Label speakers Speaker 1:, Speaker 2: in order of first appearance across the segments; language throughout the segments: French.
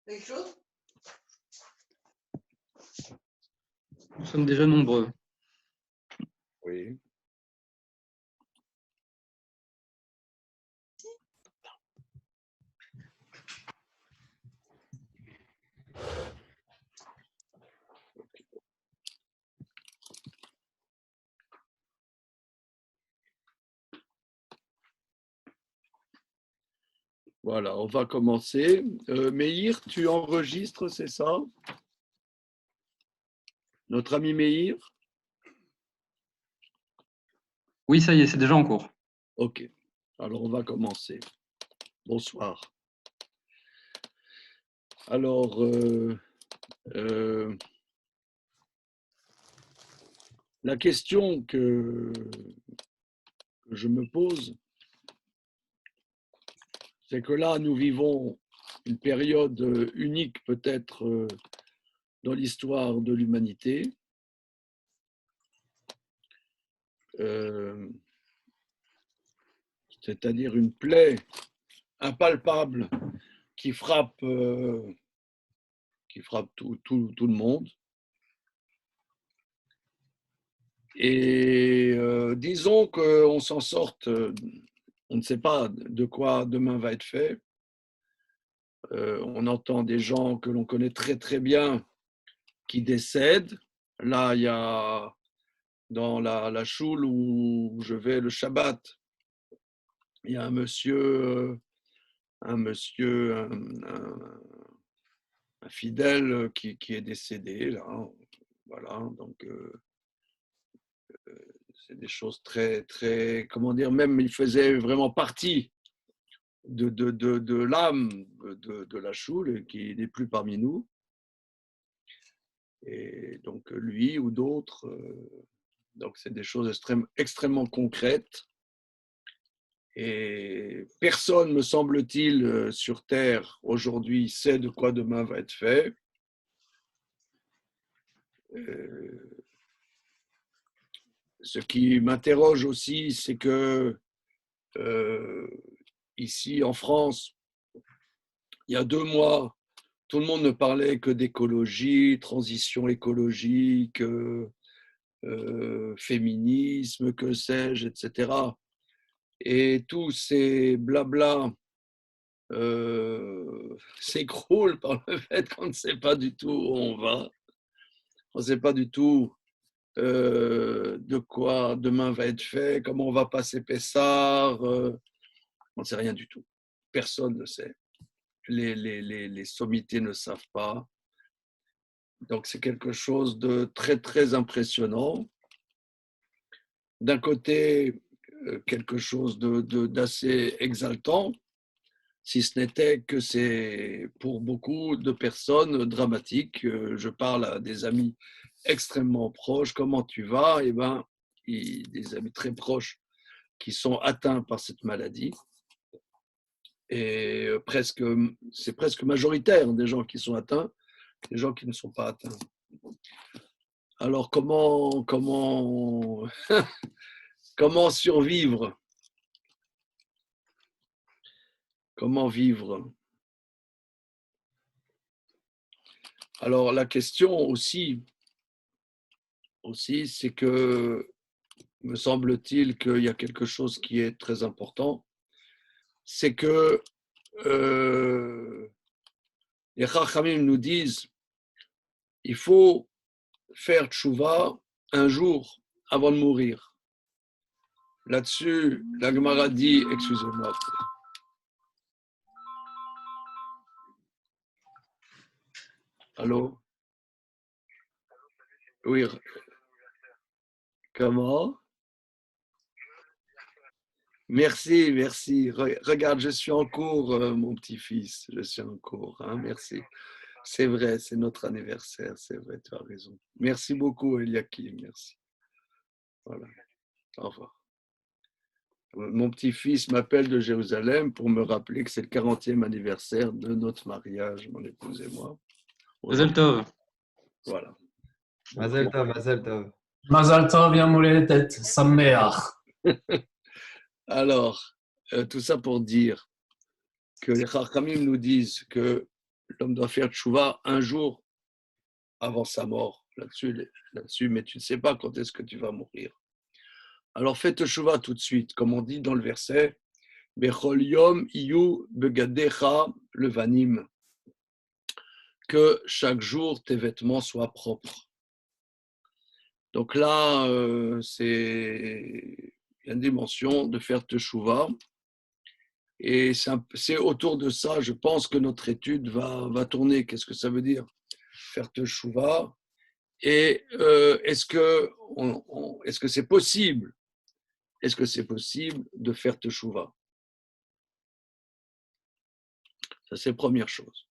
Speaker 1: Quelque chose?
Speaker 2: Nous sommes déjà nombreux.
Speaker 3: Oui. Voilà, on va commencer. Meir, tu enregistres, c'est ça? Notre ami Meir?
Speaker 2: Oui, ça y est, c'est déjà en cours.
Speaker 3: Ok, alors on va commencer. Bonsoir. Alors, la question que je me pose, c'est que là, nous vivons une période unique peut-être dans l'histoire de l'humanité. C'est-à-dire une plaie impalpable qui frappe tout le monde. Et disons qu'on s'en sorte, on ne sait pas de quoi demain va être fait. On entend des gens que l'on connaît très très bien qui décèdent. Là, il y a dans la choule où je vais le Shabbat, il y a un monsieur, un fidèle qui est décédé là. Voilà, donc c'est des choses très, très, comment dire, même il faisait vraiment partie de l'âme de la choule qui n'est plus parmi nous. Et donc lui ou d'autres, donc c'est des choses extrêmement concrètes. Et personne, me semble-t-il, sur Terre aujourd'hui sait de quoi demain va être fait. Ce qui m'interroge aussi, c'est que ici en France, il y a 2 mois, tout le monde ne parlait que d'écologie, transition écologique, féminisme, que sais-je, etc. Et tous ces blabla s'écroulent par le fait qu'on ne sait pas du tout où on va, on ne sait pas du tout de quoi demain va être fait, comment on va passer Pessah, on ne sait rien du tout. Personne ne sait. Les sommités ne savent pas. Donc c'est quelque chose de très très impressionnant. D'un côté, quelque chose d'assez exaltant, si ce n'était que c'est pour beaucoup de personnes dramatique. Je parle à des amis extrêmement proches. Comment tu vas? Eh bien, des amis très proches qui sont atteints par cette maladie. Et c'est presque majoritaire des gens qui sont atteints, des gens qui ne sont pas atteints. Alors comment survivre? Comment vivre? Alors la question aussi c'est que me semble-t-il qu'il y a quelque chose qui est très important, c'est que les Chachamim nous disent il faut faire tchouva un jour avant de mourir. Là-dessus, la Gemara dit, excusez-moi. Allô? Oui. Comment? Merci, merci. Regarde, je suis en cours, mon petit-fils. Je suis en cours, hein, merci. C'est vrai, c'est notre anniversaire, c'est vrai, tu as raison. Merci beaucoup, Eliakim, merci. Voilà, au revoir. Mon petit-fils m'appelle de Jérusalem pour me rappeler que c'est le 40e anniversaire de notre mariage, mon épouse et moi.
Speaker 2: Mazel Tov.
Speaker 3: Voilà.
Speaker 4: Mazel Tov, Mazel Tov. Mazal Tov, Yom Holedet Sameach.
Speaker 3: Alors, tout ça pour dire que les Chachamim nous disent que l'homme doit faire tchouva un jour avant sa mort. Là-dessus, mais tu ne sais pas quand est-ce que tu vas mourir. Alors fais tchouva tout de suite, comme on dit dans le verset, Bechol Yom Iyu Begadecha Levanim, que chaque jour tes vêtements soient propres. Donc là, c'est une dimension de faire teshuvah. Et c'est autour de ça, je pense que notre étude va tourner. Qu'est-ce que ça veut dire, faire teshuvah? Et est-ce que c'est possible? Est-ce que c'est possible de faire teshuvah? Ça, c'est la première chose.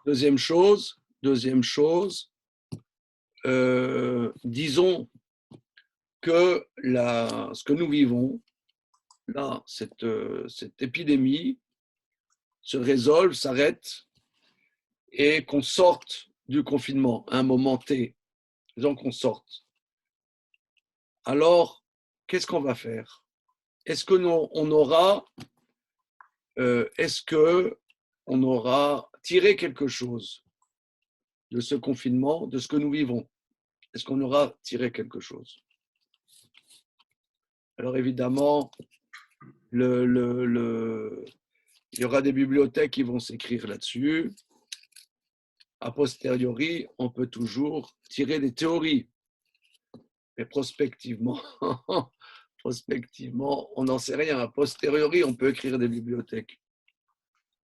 Speaker 3: Deuxième chose, disons que ce que nous vivons, là, cette épidémie se résolve, s'arrête, et qu'on sorte du confinement à un moment T, disons qu'on sorte. Alors, qu'est-ce qu'on va faire? Est-ce qu'on aura tiré quelque chose de ce confinement, de ce que nous vivons? Est-ce qu'on aura tiré quelque chose? Alors évidemment, il y aura des bibliothèques qui vont s'écrire là-dessus. A posteriori, on peut toujours tirer des théories. Mais prospectivement, on n'en sait rien. A posteriori, on peut écrire des bibliothèques.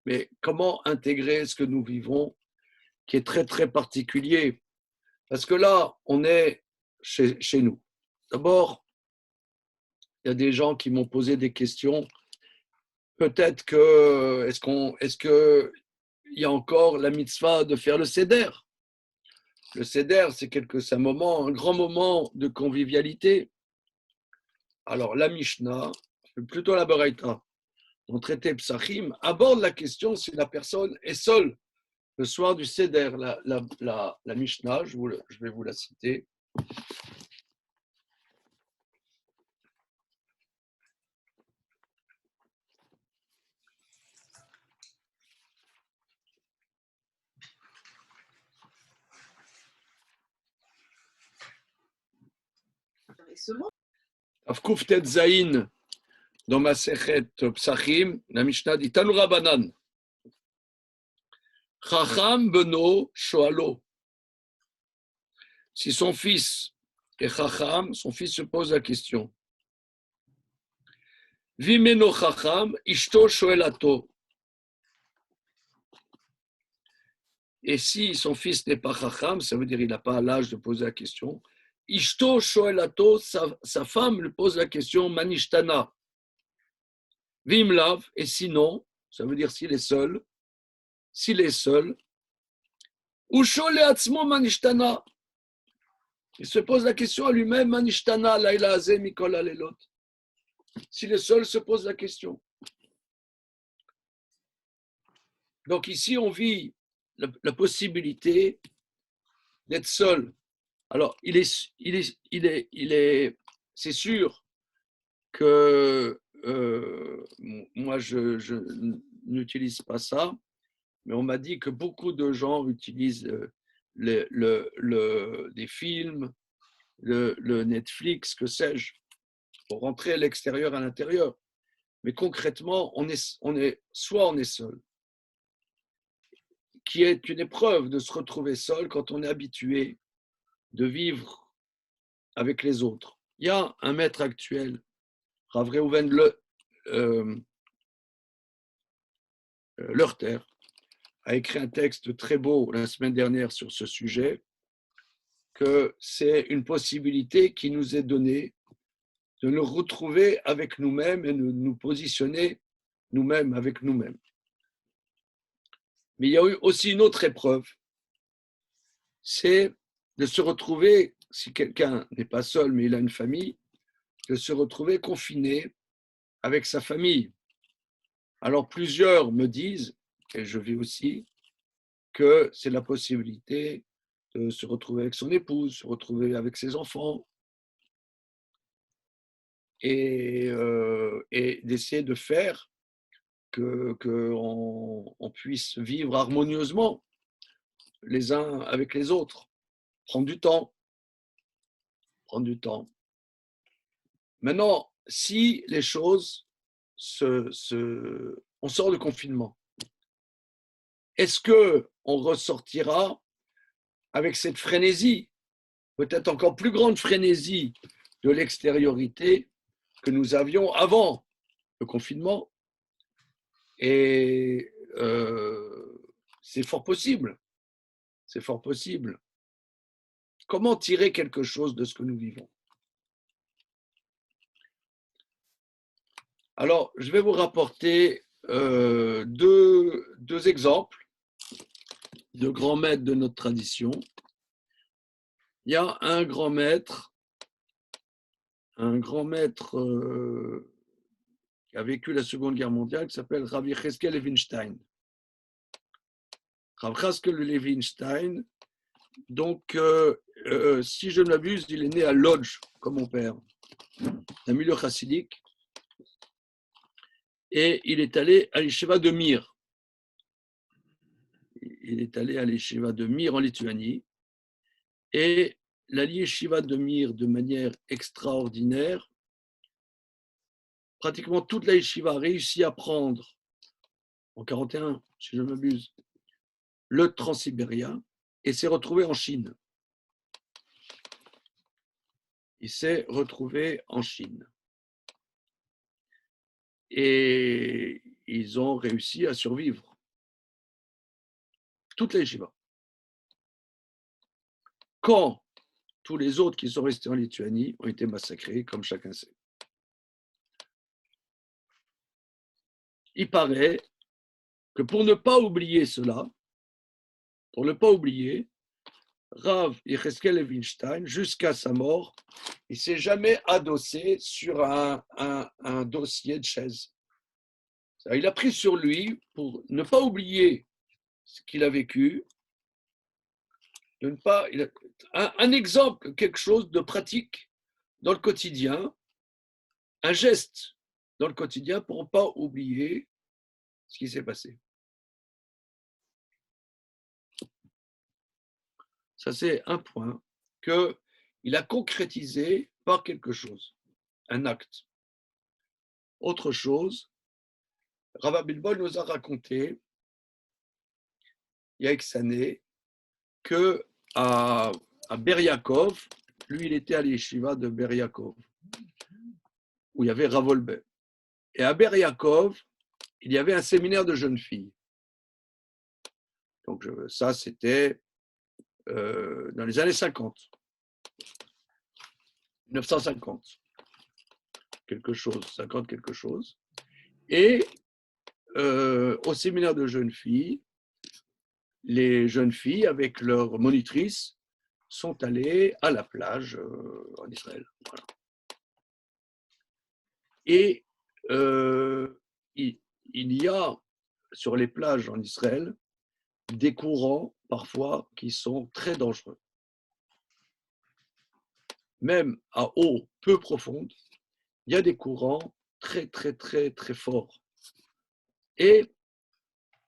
Speaker 3: Mais comment intégrer ce que nous vivons, qui est très, très particulier? Parce que là, on est chez nous. D'abord, il y a des gens qui m'ont posé des questions. Peut-être que, est-ce qu'il y a encore la mitzvah de faire le seder? Le seder, c'est un grand moment de convivialité. Alors, la Mishnah, plutôt la Baraita, dans le traité Psachim, aborde la question si la personne est seule le soir du seder. La Mishnah, je vais vous la citer. Avkuf Tet Zayin, dans ma Sechet Psachim, la Mishnah dit Tanu Rabanan, Chacham Beno Shoalo. Si son fils est Chacham, son fils se pose la question. Vimeno Chacham, Ishto Shoelato. Et si son fils n'est pas Chacham, ça veut dire qu'il n'a pas l'âge de poser la question. Ishto Shoelato, sa femme lui pose la question Manishtana. Vimlav, et sinon, ça veut dire s'il est seul, Usho Leatzmo Manishtana. Il se pose la question à lui-même, Manishtana, Laila Azeh Mikol Alelot. S'il est seul, se pose la question. Donc ici, on vit la possibilité d'être seul. Alors, c'est sûr que moi, je n'utilise pas ça, mais on m'a dit que beaucoup de gens utilisent des films, le Netflix, que sais-je, pour rentrer à l'extérieur, à l'intérieur. Mais concrètement, soit on est seul, qui est une épreuve de se retrouver seul quand on est habitué de vivre avec les autres. Il y a un maître actuel, Rav Reuven Leurter, a écrit un texte très beau la semaine dernière sur ce sujet, que c'est une possibilité qui nous est donnée de nous retrouver avec nous-mêmes et de nous positionner nous-mêmes avec nous-mêmes. Mais il y a eu aussi une autre épreuve, c'est de se retrouver, si quelqu'un n'est pas seul mais il a une famille, de se retrouver confiné avec sa famille. Alors plusieurs me disent, et je vis aussi, que c'est la possibilité de se retrouver avec son épouse, se retrouver avec ses enfants, et d'essayer de faire qu'on puisse vivre harmonieusement les uns avec les autres. Prendre du temps. Prendre du temps. Maintenant, si les choses on sort du confinement, est-ce qu'on ressortira avec cette frénésie, peut-être encore plus grande frénésie de l'extériorité que nous avions avant le confinement? Et c'est fort possible. C'est fort possible. Comment tirer quelque chose de ce que nous vivons? Alors, je vais vous rapporter deux exemples de grands maîtres de notre tradition. Il y a un grand maître qui a vécu la Seconde Guerre mondiale, qui s'appelle Rav Yecheskel Levinstein. Rav Yecheskel Levinstein, donc, si je ne m'abuse, il est né à Lodz, comme mon père, un milieu chassidique, et il est allé à l'Yeshiva de Mir. Il est allé à l'Yeshiva de Mir en Lituanie, et la Yeshiva de Mir, de manière extraordinaire, pratiquement toute la Yeshiva a réussi à prendre, en 1941, si je ne m'abuse, le Transsibérien et s'est retrouvé en Chine. Il s'est retrouvé en Chine. Et ils ont réussi à survivre. Toute la Yeshiva. Quand tous les autres qui sont restés en Lituanie ont été massacrés, comme chacun sait. Il paraît que pour ne pas oublier cela, Rav Yecheskel Levinstein, jusqu'à sa mort, il ne s'est jamais adossé sur un dossier de chaise. Il a pris sur lui, pour ne pas oublier ce qu'il a vécu, un exemple, quelque chose de pratique dans le quotidien, un geste dans le quotidien pour ne pas oublier ce qui s'est passé. Ça, c'est un point qu'il a concrétisé par quelque chose, un acte. Autre chose, Rav Abitbol nous a raconté, il y a X années, qu'à Ber Yaakov, lui, il était à l'Yeshiva de Ber Yaakov, où il y avait Rav Olbe. Et à Ber Yaakov, il y avait un séminaire de jeunes filles. Donc, ça, c'était dans les années 50, 1950, quelque chose, 50 quelque chose. Et au séminaire de jeunes filles, les jeunes filles, avec leurs monitrices, sont allées à la plage en Israël. Voilà. Et il y a sur les plages en Israël des courants parfois qui sont très dangereux. Même à eau peu profonde, il y a des courants très, très, très, très forts. Et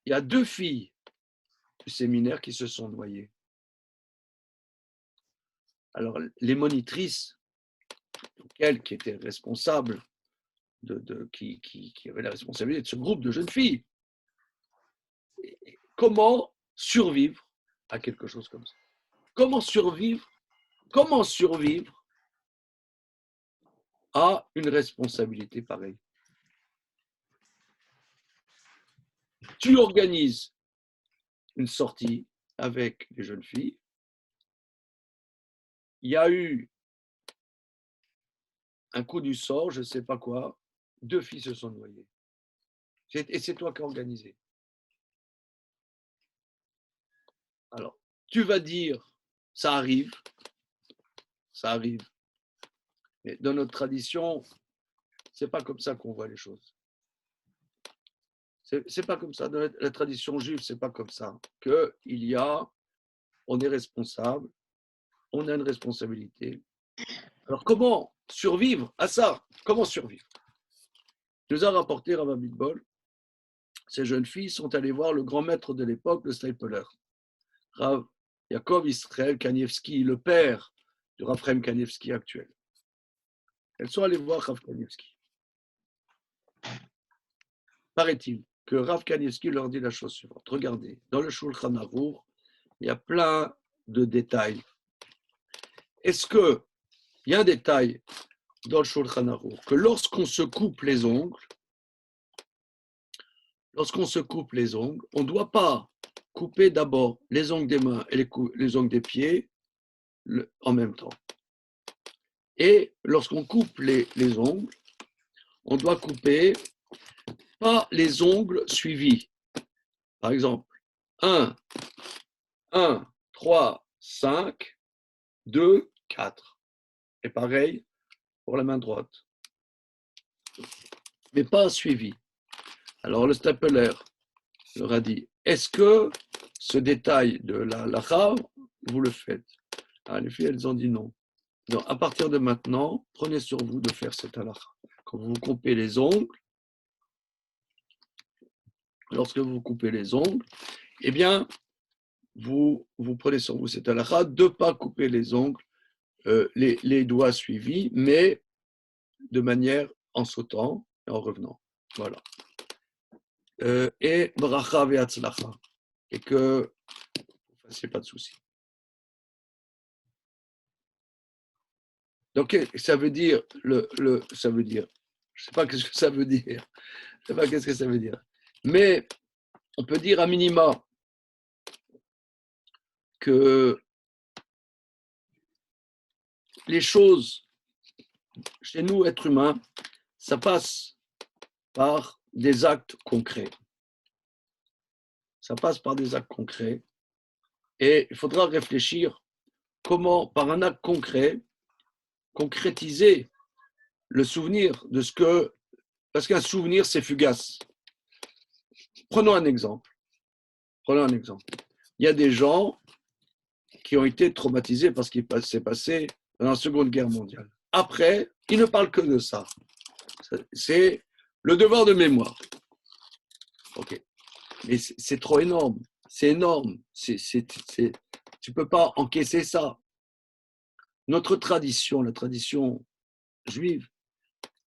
Speaker 3: il y a 2 filles du séminaire qui se sont noyées. Alors, les monitrices, elles qui étaient responsables, qui avaient la responsabilité de ce groupe de jeunes filles, comment survivre à quelque chose comme ça? Comment survivre à une responsabilité pareille? Tu organises une sortie avec les jeunes filles. Il y a eu un coup du sort, je ne sais pas quoi, 2 filles se sont noyées. Et c'est toi qui as organisé. Alors, tu vas dire, ça arrive. Mais dans notre tradition, ce n'est pas comme ça qu'on voit les choses. C'est pas comme ça. Dans la tradition juive, c'est pas comme ça. Il y a on est responsable, on a une responsabilité. Alors, comment survivre à ça? Comment survivre? Nous a rapporté Rav Abitbol, ces jeunes filles sont allées voir le grand maître de l'époque, le Stapler, Rav Yaakov Israël Kanievski, le père de Rav Chaim Kanievski actuel. Elles sont allées voir Rav Kanievski. Paraît-il que Rav Kanievski leur dit la chose suivante. Regardez, dans le Shulchan Aruch, il y a plein de détails. Est-ce qu'il y a un détail dans le Shulchan Aruch que lorsqu'on se coupe les ongles, on ne doit pas couper d'abord les ongles des mains et les ongles des pieds en même temps. Et lorsqu'on coupe les ongles, on doit couper pas les ongles suivis. Par exemple, 1, 3, 5, 2, 4. Et pareil pour la main droite. Mais pas suivi. Alors le Stapler leur a dit, est-ce que ce détail de la lacha, vous le faites? Alors, les filles, elles ont dit non. Donc, à partir de maintenant, prenez sur vous de faire cette halakha. Quand vous coupez les ongles, lorsque vous coupez les ongles, eh bien, vous prenez sur vous cette halakha de ne pas couper les ongles, les doigts suivis, mais de manière en sautant et en revenant. Voilà. Et bracha ve'atzlacha. Et que vous ne fassiez pas de soucis. Donc, ça veut dire, ça veut dire, je ne sais pas qu'est-ce que ça veut dire, mais on peut dire à minima que les choses, chez nous, êtres humains, ça passe par des actes concrets. Ça passe par des actes concrets. Et il faudra réfléchir comment, par un acte concret, concrétiser le souvenir de ce que... Parce qu'un souvenir, c'est fugace. Prenons un exemple. Il y a des gens qui ont été traumatisés parce qu'il s'est passé dans la Seconde Guerre mondiale. Après, ils ne parlent que de ça. C'est le devoir de mémoire. Ok. Mais c'est trop énorme. C'est énorme. Tu ne peux pas encaisser ça. Notre tradition, la tradition juive,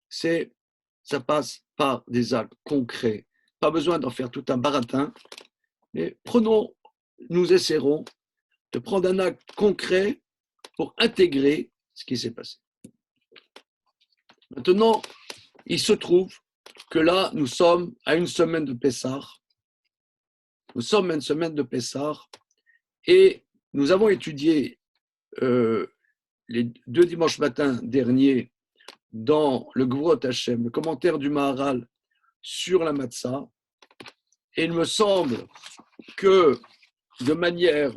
Speaker 3: ça passe par des actes concrets. Pas besoin d'en faire tout un baratin. Mais nous essaierons de prendre un acte concret pour intégrer ce qui s'est passé. Maintenant, il se trouve que là, nous sommes à une semaine de Pessah. Et nous avons étudié les 2 dimanches matins derniers dans le Gvurot Hashem, le commentaire du Maharal sur la Matzah. Et il me semble que de manière,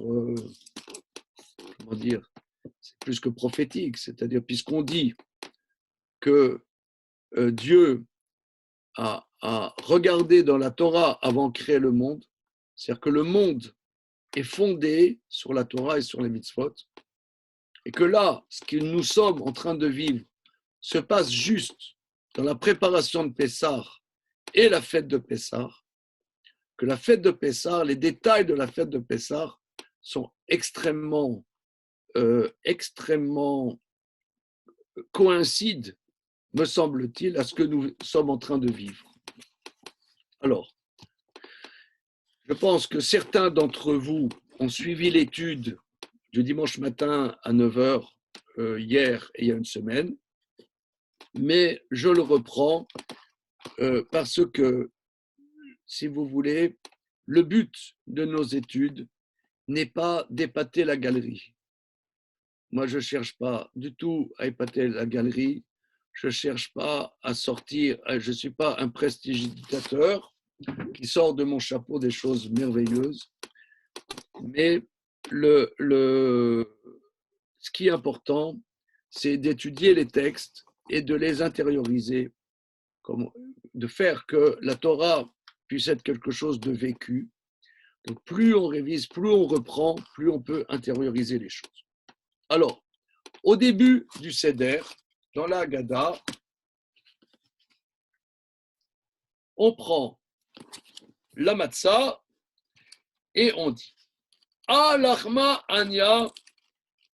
Speaker 3: c'est plus que prophétique, c'est-à-dire puisqu'on dit que Dieu a regardé dans la Torah avant de créer le monde, c'est-à-dire que le monde est fondé sur la Torah et sur les mitzvot, et que là, ce que nous sommes en train de vivre se passe juste dans la préparation de Pessah et la fête de Pessah, que la fête de Pessah, les détails de la fête de Pessah sont extrêmement coïncident, me semble-t-il, à ce que nous sommes en train de vivre. Alors, je pense que certains d'entre vous ont suivi l'étude du dimanche matin à 9h hier et il y a une semaine, mais je le reprends parce que, si vous voulez, le but de nos études n'est pas d'épater la galerie. Moi, je ne cherche pas du tout à épater la galerie, je ne cherche pas à sortir, je ne suis pas un prestidigitateur qui sort de mon chapeau des choses merveilleuses, mais ce qui est important, c'est d'étudier les textes et de les intérioriser, de faire que la Torah puisse être quelque chose de vécu, Donc, plus on révise, plus on reprend, plus on peut intérioriser les choses. Alors, au début du Seder, dans la Haggadah, on prend la matzah et on dit Alachma Anya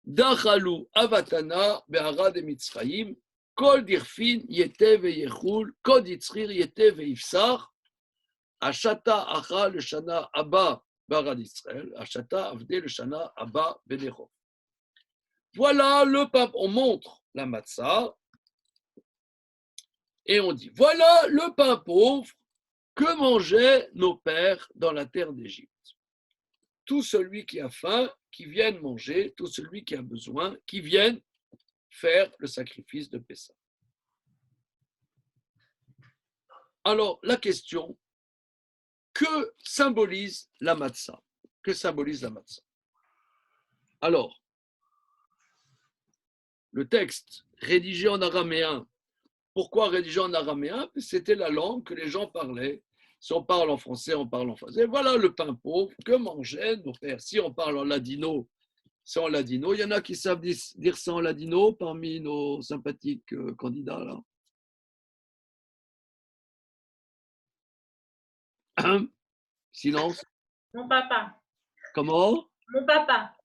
Speaker 3: Dachalu Avatana Be'ara de Mitzrayim Kol Dirfin Yete Ve'yechul Kod Yitzrir Yete Ve'ifsar Ashata Acha le Shana Abba Be'ara d'Israël Ashata Avde le Shana Abba Benechov. Voilà le pain, on montre la matzah et on dit voilà le pain pauvre que mangeaient nos pères dans la terre d'Égypte. Tout celui qui a faim, qui vienne manger, tout celui qui a besoin, qui vienne faire le sacrifice de Pessah. Alors, la question, que symbolise la matzah? Que symbolise la matzah? Alors, le texte rédigé en araméen, pourquoi rédigé en araméen? C'était la langue que les gens parlaient. Si on parle en français, on parle en français. Voilà le pain pauvre que mangeaient nos pères. Si on parle en ladino, c'est en ladino. Il y en a qui savent dire ça en ladino parmi nos sympathiques candidats là. Silence.
Speaker 5: Mon papa.
Speaker 3: Comment?
Speaker 5: Mon papa.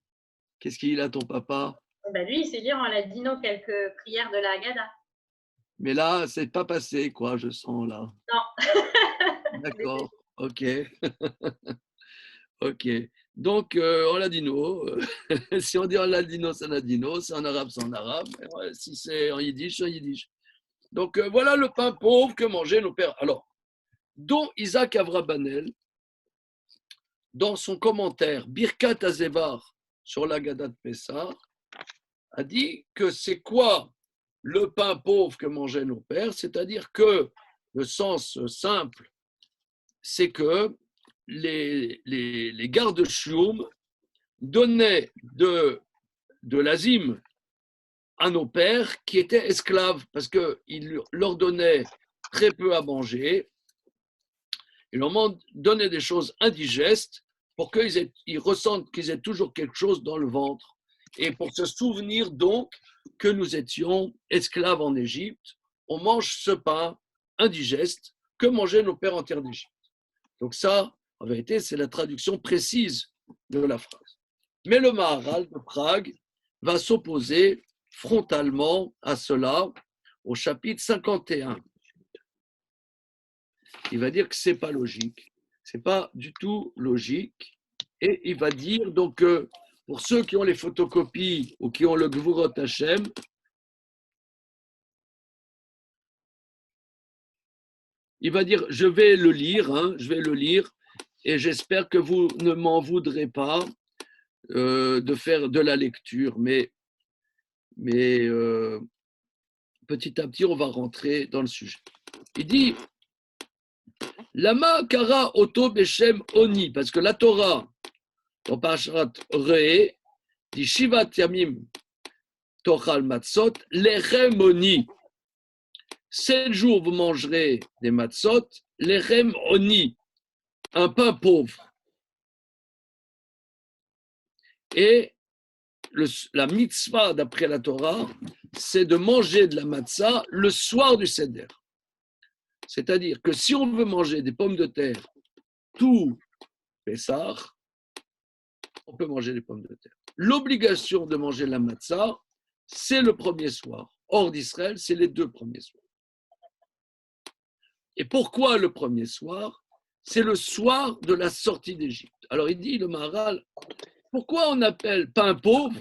Speaker 3: Qu'est-ce qu'il a ton papa?
Speaker 5: Ben lui, il sait lire en ladino quelques prières de la Haggadah.
Speaker 3: Mais là, c'est pas passé, quoi, je sens là.
Speaker 5: Non.
Speaker 3: D'accord, ok. Ok. Donc, en ladino, si on dit en ladino, c'est en ladino, si en arabe, c'est en arabe. Si c'est en yiddish, c'est en yiddish. Donc, voilà le pain pauvre que mangeaient nos pères. Alors, dont Isaac Avrabannel, dans son commentaire Birkat Azevar sur la Haggadah de Pessah, a dit que c'est quoi le pain pauvre que mangeaient nos pères, c'est-à-dire que le sens simple, c'est que les gardes chioum donnaient de l'azim à nos pères qui étaient esclaves, parce qu'ils leur donnaient très peu à manger, ils leur donnaient des choses indigestes pour qu'ils ressentent qu'ils aient toujours quelque chose dans le ventre, et pour se souvenir donc que nous étions esclaves en Égypte, on mange ce pain indigeste que mangeaient nos pères en terre d'Égypte. Donc ça, en vérité, c'est la traduction précise de la phrase. Mais le Maharal de Prague va s'opposer frontalement à cela au chapitre 51. Il va dire que ce n'est pas logique, ce n'est pas du tout logique, et il va dire donc que pour ceux qui ont les photocopies ou qui ont le Gvurot Hashem, il va dire, je vais le lire, et j'espère que vous ne m'en voudrez pas de faire de la lecture, mais petit à petit, on va rentrer dans le sujet. Il dit, Lama kara oto beshem oni, parce que la Torah, dans Parashat Re'eh, dit Shivat Yamim Tochal Matzot, Lechem Oni. 7 jours vous mangerez des matzot, Lechem Oni, un pain pauvre. Et la mitzvah d'après la Torah, c'est de manger de la matzah le soir du Seder. C'est-à-dire que si on veut manger des pommes de terre tout Pessah, on peut manger des pommes de terre. L'obligation de manger la matzah, c'est le premier soir. Hors d'Israël, c'est les 2 premiers soirs. Et pourquoi le premier soir? C'est le soir de la sortie d'Égypte. Alors il dit, le Maharal, pourquoi on appelle pain pauvre?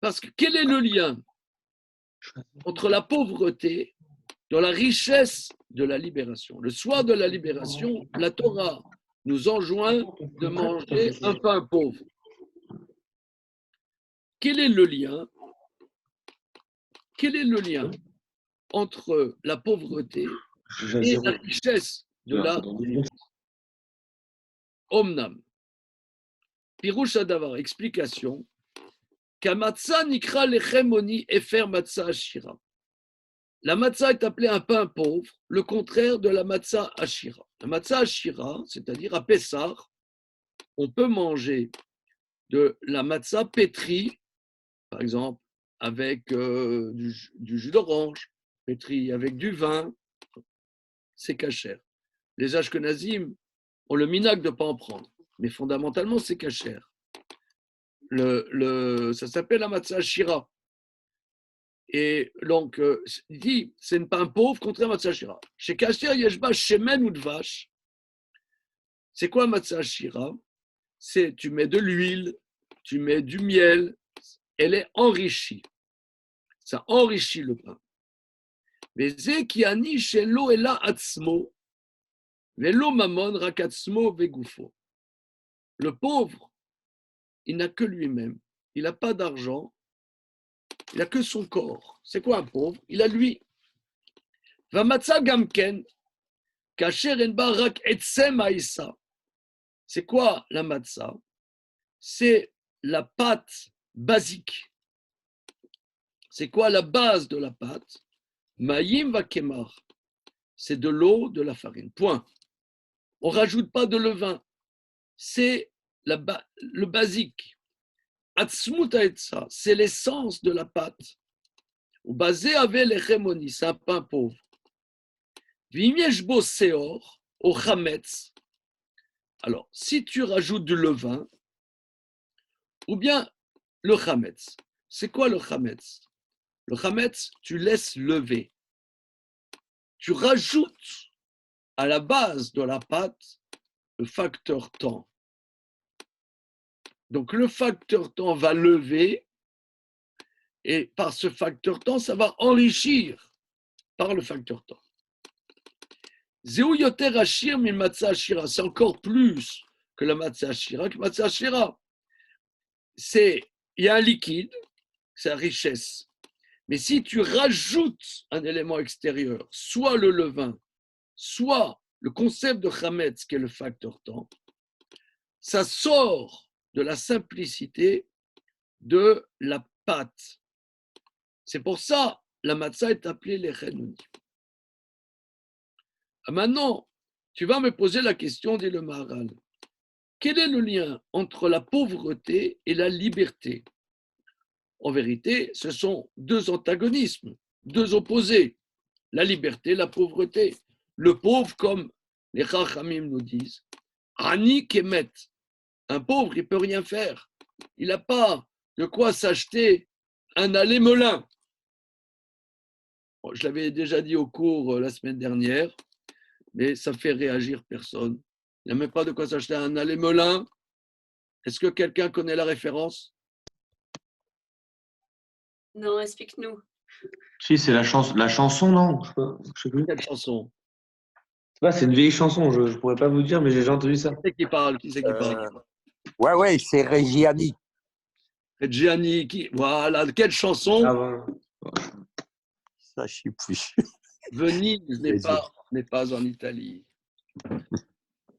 Speaker 3: Parce que quel est le lien entre la pauvreté et la richesse de la libération? Le soir de la libération, la Torah nous enjoint de manger un pain pauvre. Quel est le lien? Quel est le lien entre la pauvreté et la richesse de la Omnam? Pirouche Adavar, explication. Kamatsa nikra lechem oni efer matza ashira. La matzah est appelée un pain pauvre, le contraire de la matzah ashira. La matzah ashira, c'est-à-dire à Pessah, on peut manger de la matzah pétrie, par exemple, avec du jus d'orange, pétrie avec du vin, c'est cachère. Les Ashkenazim ont le minhag de ne pas en prendre, mais fondamentalement, c'est cachère. Ça s'appelle la matzah shira. Et donc, il dit, c'est un pain pauvre contre la matzah shira. Chez Kasher Yeshba Shemen ou Dvash, c'est quoi matzah shira? C'est tu mets de l'huile, tu mets du miel, elle est enrichie. Ça enrichit le pain. Vezekiani shelo ela atzmo, velo mamon rakatzmo vegufo. Le pauvre, il n'a que lui-même. Il n'a pas d'argent. Il n'a que son corps. C'est quoi un pauvre? Il a lui. Vamatza gamken, kasher enba rak etsem aïssa. C'est quoi la matzah? C'est la pâte basique. C'est quoi la base de la pâte? Maïm va kemar. C'est de l'eau, de la farine. Point. On ne rajoute pas de levain. C'est le basique. Atzmut haetza, c'est l'essence de la pâte. Ou basé avec les rémonies, c'est un pain pauvre. Vimyeshbo seor, au chametz. Alors, si tu rajoutes du levain, ou bien le chametz. C'est quoi le chametz? Le chametz, tu laisses lever. Tu rajoutes à la base de la pâte le facteur temps. Donc, le facteur temps va lever et par ce facteur temps, ça va enrichir par le facteur temps. Zéou yoter ashir min matzah ashira. C'est encore plus que la matzah ashira. Que matzah ashira, il y a un liquide, c'est la richesse. Mais si tu rajoutes un élément extérieur, soit le levain, soit le concept de chametz, qui est le facteur temps, ça sort de la simplicité de la pâte. C'est pour ça la matzah est appelée les chenouni. Maintenant, tu vas me poser la question, dit le Maharal. Quel est le lien entre la pauvreté et la liberté? En vérité, ce sont deux antagonismes, deux opposés. La liberté, la pauvreté. Le pauvre, comme les Chachamim nous disent, Ani Kemet. Un pauvre, il ne peut rien faire. Il n'a pas de quoi s'acheter un allé-melin. Bon, je l'avais déjà dit au cours la semaine dernière, mais ça fait réagir personne. Il n'a même pas de quoi s'acheter un allé-melin. Est-ce que quelqu'un connaît la référence?
Speaker 6: Non, explique-nous.
Speaker 7: Si, c'est la chanson, non? Je sais plus.
Speaker 3: Quelle chanson?
Speaker 7: C'est une vieille chanson, je ne pourrais pas vous dire, mais j'ai déjà entendu ça.
Speaker 3: Qui c'est qui parle? Qui c'est qui parle?
Speaker 8: Ouais, c'est Reggiani.
Speaker 3: Gianni, voilà, quelle chanson?
Speaker 7: Ah, voilà.
Speaker 8: Ça, je ne sais plus.
Speaker 3: Venise n'est pas en Italie.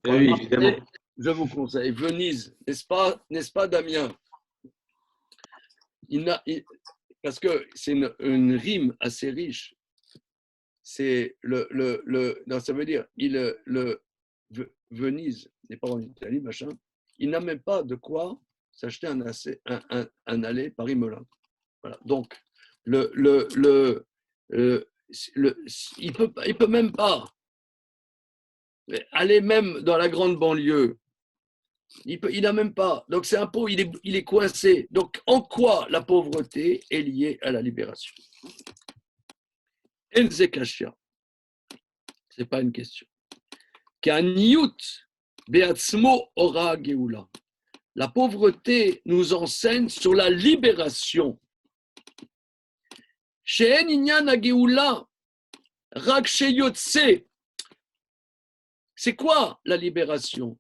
Speaker 7: Eh oui, évidemment.
Speaker 3: Je vous conseille, Venise, n'est-ce pas Damien? Parce que c'est une rime assez riche. C'est non, ça veut dire, Venise n'est pas en Italie, machin. Il n'a même pas de quoi s'acheter un aller Paris-Melun. Voilà. Donc, il peut même pas aller même dans la grande banlieue. Il n'a même pas. Donc, c'est un pauvre, il est coincé. Donc, en quoi la pauvreté est liée à la libération? Enzekashia. Ce n'est pas une question. Kaniyut beatzmo ora geula. La pauvreté nous enseigne sur la libération. She'en inyan hageula rak sheyotse. C'est quoi la libération?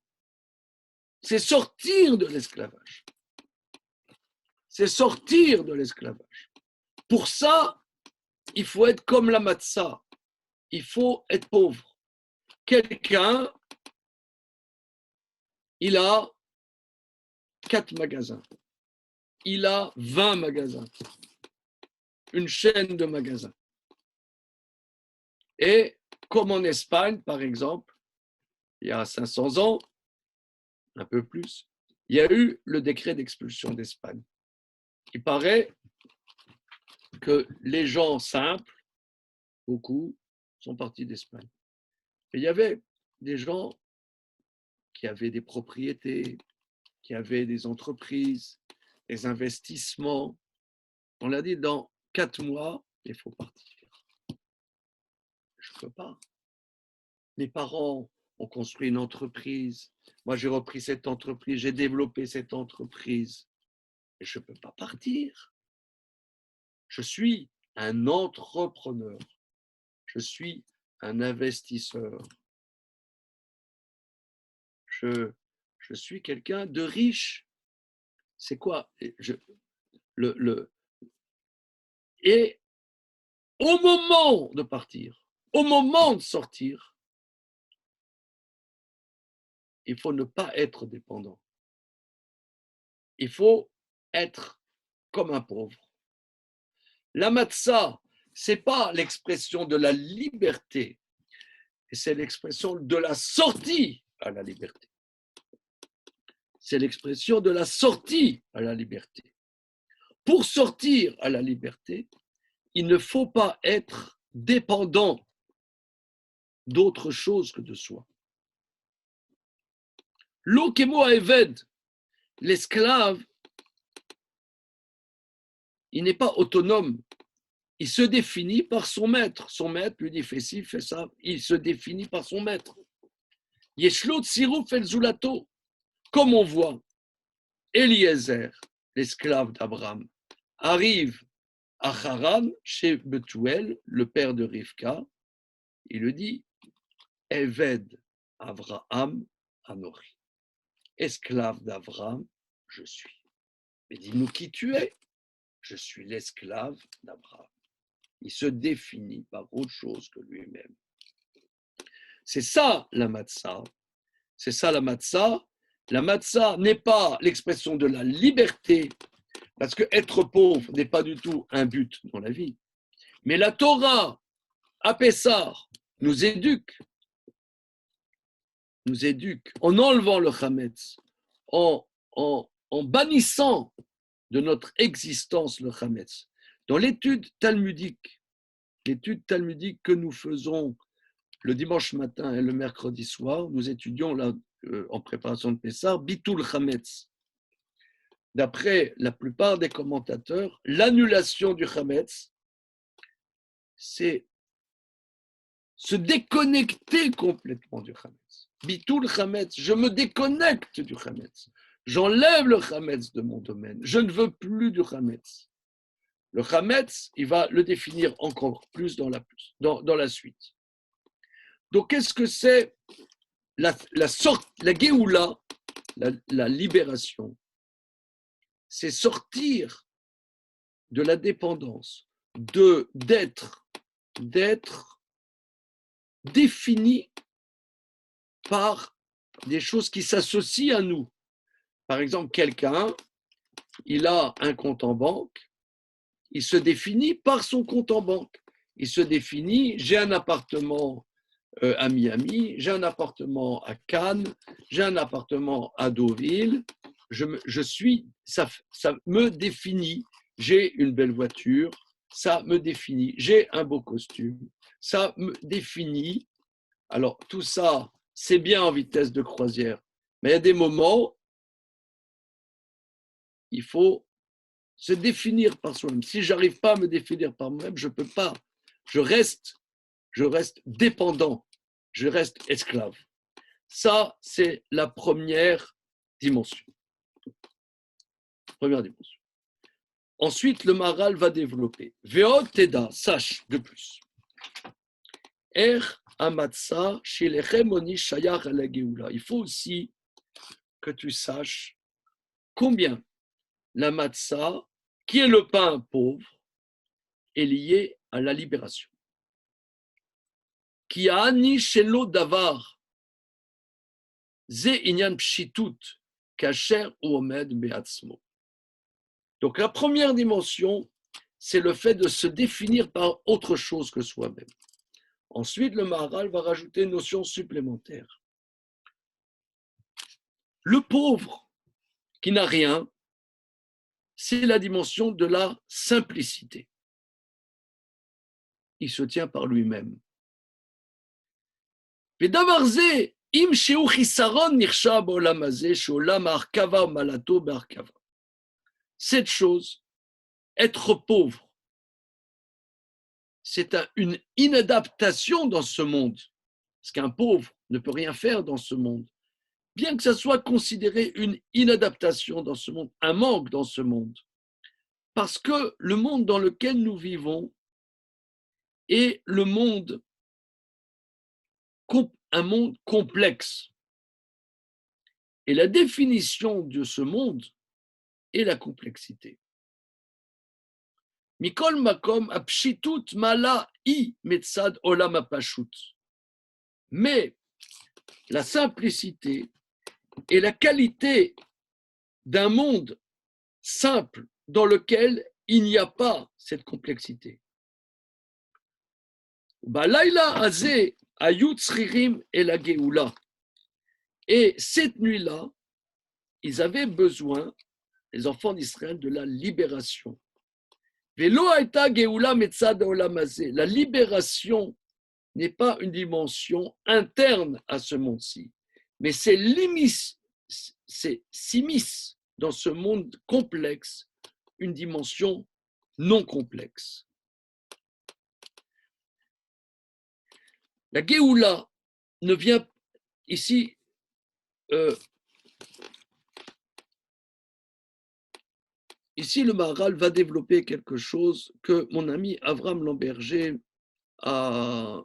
Speaker 3: C'est sortir de l'esclavage. C'est sortir de l'esclavage. Pour ça, il faut être comme la matzah. Il faut être pauvre. Quelqu'un, il a 4 magasins. Il a 20 magasins. Une chaîne de magasins. Et comme en Espagne, par exemple, il y a 500 ans, un peu plus, il y a eu le décret d'expulsion d'Espagne. Il paraît que les gens simples, beaucoup, sont partis d'Espagne. Et il y avait des gens qui avaient des propriétés, qui avaient des entreprises, des investissements. On l'a dit, dans 4 mois, il faut partir. Je ne peux pas. Mes parents ont construit une entreprise. Moi, j'ai repris cette entreprise, j'ai développé cette entreprise. Et je ne peux pas partir. Je suis un entrepreneur. Je suis un investisseur. Je suis quelqu'un de riche. C'est quoi? Et au moment de partir, au moment de sortir, il faut ne pas être dépendant. Il faut être comme un pauvre. La matzah, ce n'est pas l'expression de la liberté, c'est l'expression de la sortie à la liberté. C'est l'expression de la sortie à la liberté. Pour sortir à la liberté, il ne faut pas être dépendant d'autre chose que de soi. L'okemo eved, l'esclave, il n'est pas autonome. Il se définit par son maître. Son maître lui dit fais ci, fais ça. Il se définit par son maître. Yeshlot Sirouf El Zulato. Comme on voit, Eliezer, l'esclave d'Abraham, arrive à Haran, chez Betuel, le père de Rivka. Il lui dit Eved Avraham Anori. Esclave d'Abraham, je suis. Mais dis-nous qui tu es. Je suis l'esclave d'Abraham. Il se définit par autre chose que lui-même. C'est ça la matzah. C'est ça la matzah. La matzah n'est pas l'expression de la liberté, parce que être pauvre n'est pas du tout un but dans la vie. Mais la Torah, à Pessah, nous éduque en enlevant le chametz, en bannissant de notre existence le chametz. Dans l'étude talmudique que nous faisons le dimanche matin et le mercredi soir, nous étudions là, en préparation de Pessah, Bitul Chametz. D'après la plupart des commentateurs, l'annulation du Chametz, c'est se déconnecter complètement du Chametz. Bitul Chametz, je me déconnecte du Chametz. J'enlève le Chametz de mon domaine. Je ne veux plus du Chametz. Le Chametz, il va le définir encore plus dans la suite. Donc, qu'est-ce que c'est la Géoula, la libération? C'est sortir de la dépendance, d'être défini par des choses qui s'associent à nous. Par exemple, quelqu'un, il a un compte en banque, il se définit par son compte en banque. Il se définit, j'ai un appartement à Miami, j'ai un appartement à Cannes, j'ai un appartement à Deauville, ça me définit, j'ai une belle voiture, ça me définit, j'ai un beau costume, ça me définit. Alors tout ça, c'est bien en vitesse de croisière, mais il y a des moments, il faut se définir par soi-même. Si je n'arrive pas à me définir par moi-même, je ne peux pas. Je reste dépendant, je reste esclave. Ça, c'est la première dimension. Ensuite, le Maharal va développer. Ve'od teda, sache de plus. Amatsa shilechem oni shayach ala geoula. Il faut aussi que tu saches combien la matzah, qui est le pain pauvre, est lié à la libération. Ki ani shelo davar, ze inyan pshitut, kasher uomed beatzmo. Donc la première dimension, c'est le fait de se définir par autre chose que soi-même. Ensuite, le Maharal va rajouter une notion supplémentaire. Le pauvre qui n'a rien, c'est la dimension de la simplicité. Il se tient par lui-même. Cette chose, être pauvre, c'est une inadaptation dans ce monde. Parce qu'un pauvre ne peut rien faire dans ce monde. Bien que ça soit considéré une inadaptation dans ce monde, un manque dans ce monde. Parce que le monde dans lequel nous vivons est un monde complexe. Et la définition de ce monde est la complexité. Mikol makom apshitut mala I metzad olam apashut. Mais la simplicité et la qualité d'un monde simple dans lequel il n'y a pas cette complexité. Balayla azeh ayut tzririm el hageula. Et cette nuit-là, ils avaient besoin, les enfants d'Israël, de la libération. Velo haïta geula metzad olam hazeh. La libération n'est pas une dimension interne à ce monde-ci, mais c'est s'immisce dans ce monde complexe une dimension non complexe. La Géoula ne vient ici ici le Maharal va développer quelque chose que mon ami Avram Lamberger a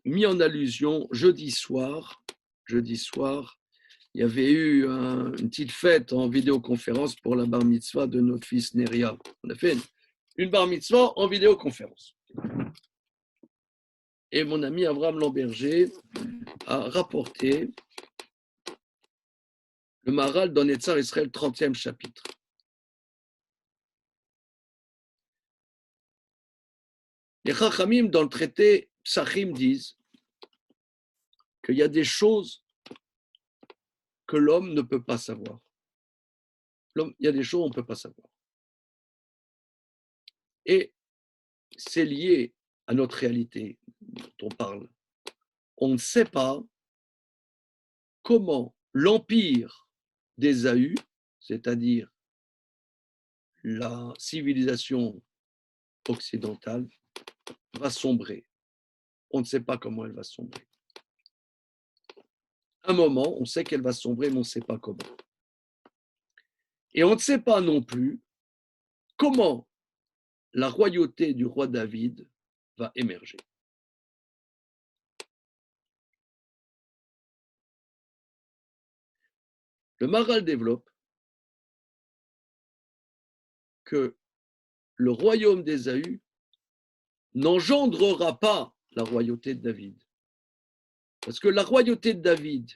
Speaker 3: mis en allusion jeudi soir. Il y avait eu une petite fête en vidéoconférence pour la bar mitzvah de notre fils Neria. On a fait une bar mitzvah en vidéoconférence. Et mon ami Avram Lamberger a rapporté le Maharal dans Netzar Israël, 30e chapitre. Les Chachamim, dans le traité Psachim, disent qu'il y a des choses que l'homme ne peut pas savoir. Il y a des choses qu'on ne peut pas savoir. Et c'est lié à notre réalité dont on parle. On ne sait pas comment l'empire d'Ésaü, c'est-à-dire la civilisation occidentale, va sombrer. On ne sait pas comment elle va sombrer. À un moment, on sait qu'elle va sombrer, mais on ne sait pas comment. Et on ne sait pas non plus comment la royauté du roi David va émerger. Le Maharal développe que le royaume d'Ésaü n'engendrera pas la royauté de David. Parce que la royauté de David,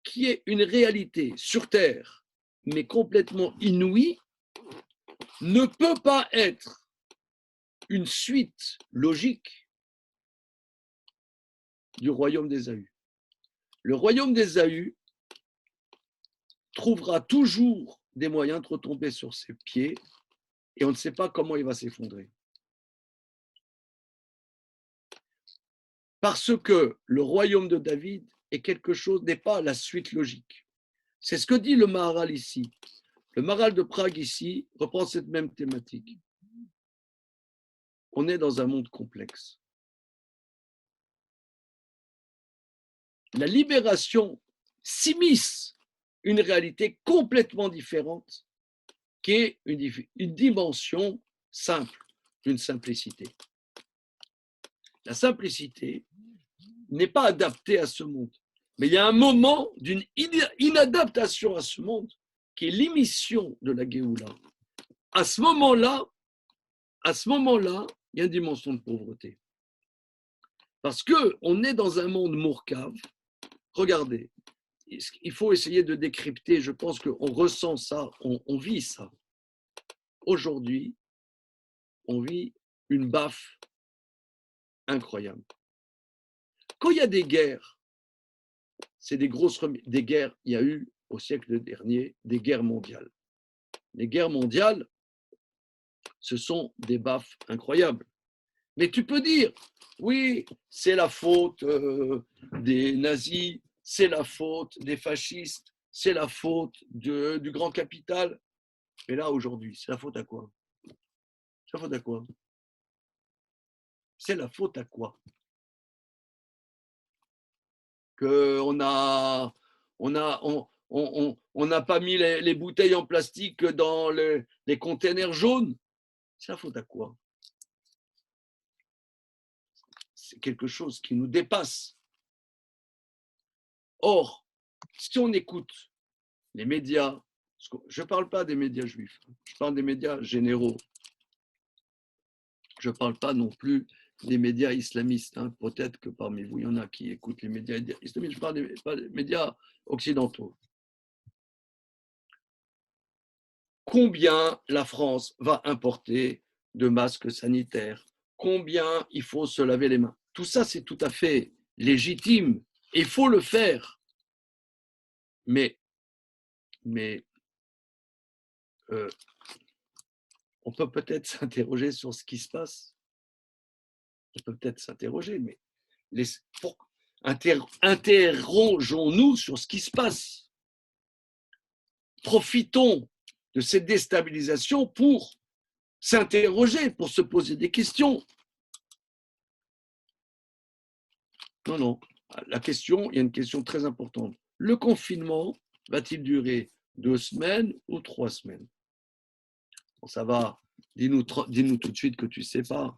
Speaker 3: qui est une réalité sur terre, mais complètement inouïe, ne peut pas être une suite logique du royaume d'Ésaü. Le royaume d'Ésaü trouvera toujours des moyens de retomber sur ses pieds et on ne sait pas comment il va s'effondrer. Parce que le royaume de David est quelque chose, n'est pas la suite logique. C'est ce que dit le Maharal ici. Le Maharal de Prague ici reprend cette même thématique. On est dans un monde complexe. La libération s'immisce une réalité complètement différente qui est une dimension simple, une simplicité. La simplicité n'est pas adaptée à ce monde. Mais il y a un moment d'une inadaptation à ce monde qui est l'émission de la Géoula. À ce moment-là, il y a une dimension de pauvreté. Parce qu'on est dans un monde mourcave. Regardez, il faut essayer de décrypter. Je pense qu'on ressent ça, on vit ça. Aujourd'hui, on vit une baffe incroyable. Quand il y a des guerres, c'est des guerres, il y a eu au siècle dernier des guerres mondiales. Les guerres mondiales, ce sont des baffes incroyables. Mais tu peux dire, oui, c'est la faute des nazis, c'est la faute des fascistes, c'est la faute du grand capital. Mais là, aujourd'hui, c'est la faute à quoi? C'est la faute à quoi? C'est la faute à quoi? Qu'on n'a pas mis les bouteilles en plastique dans les containers jaunes. C'est la faute à quoi? C'est quelque chose qui nous dépasse. Or, si on écoute les médias, je ne parle pas des médias juifs, je parle des médias généraux. Je ne parle pas non plus des médias islamistes. Peut-être que parmi vous, il y en a qui écoutent les médias islamistes. Je parle des médias occidentaux. Combien la France va importer de masques sanitaires? Combien il faut se laver les mains? Tout ça, c'est tout à fait légitime et il faut le faire. Mais on peut peut-être s'interroger sur ce qui se passe. On peut peut-être s'interroger, mais interrogeons-nous sur ce qui se passe. Profitons de cette déstabilisation pour s'interroger, pour se poser des questions. Non. La question, il y a une question très importante. Le confinement va-t-il durer 2 semaines ou 3 semaines? Bon, ça va. Dis-nous tout de suite que tu ne sais pas.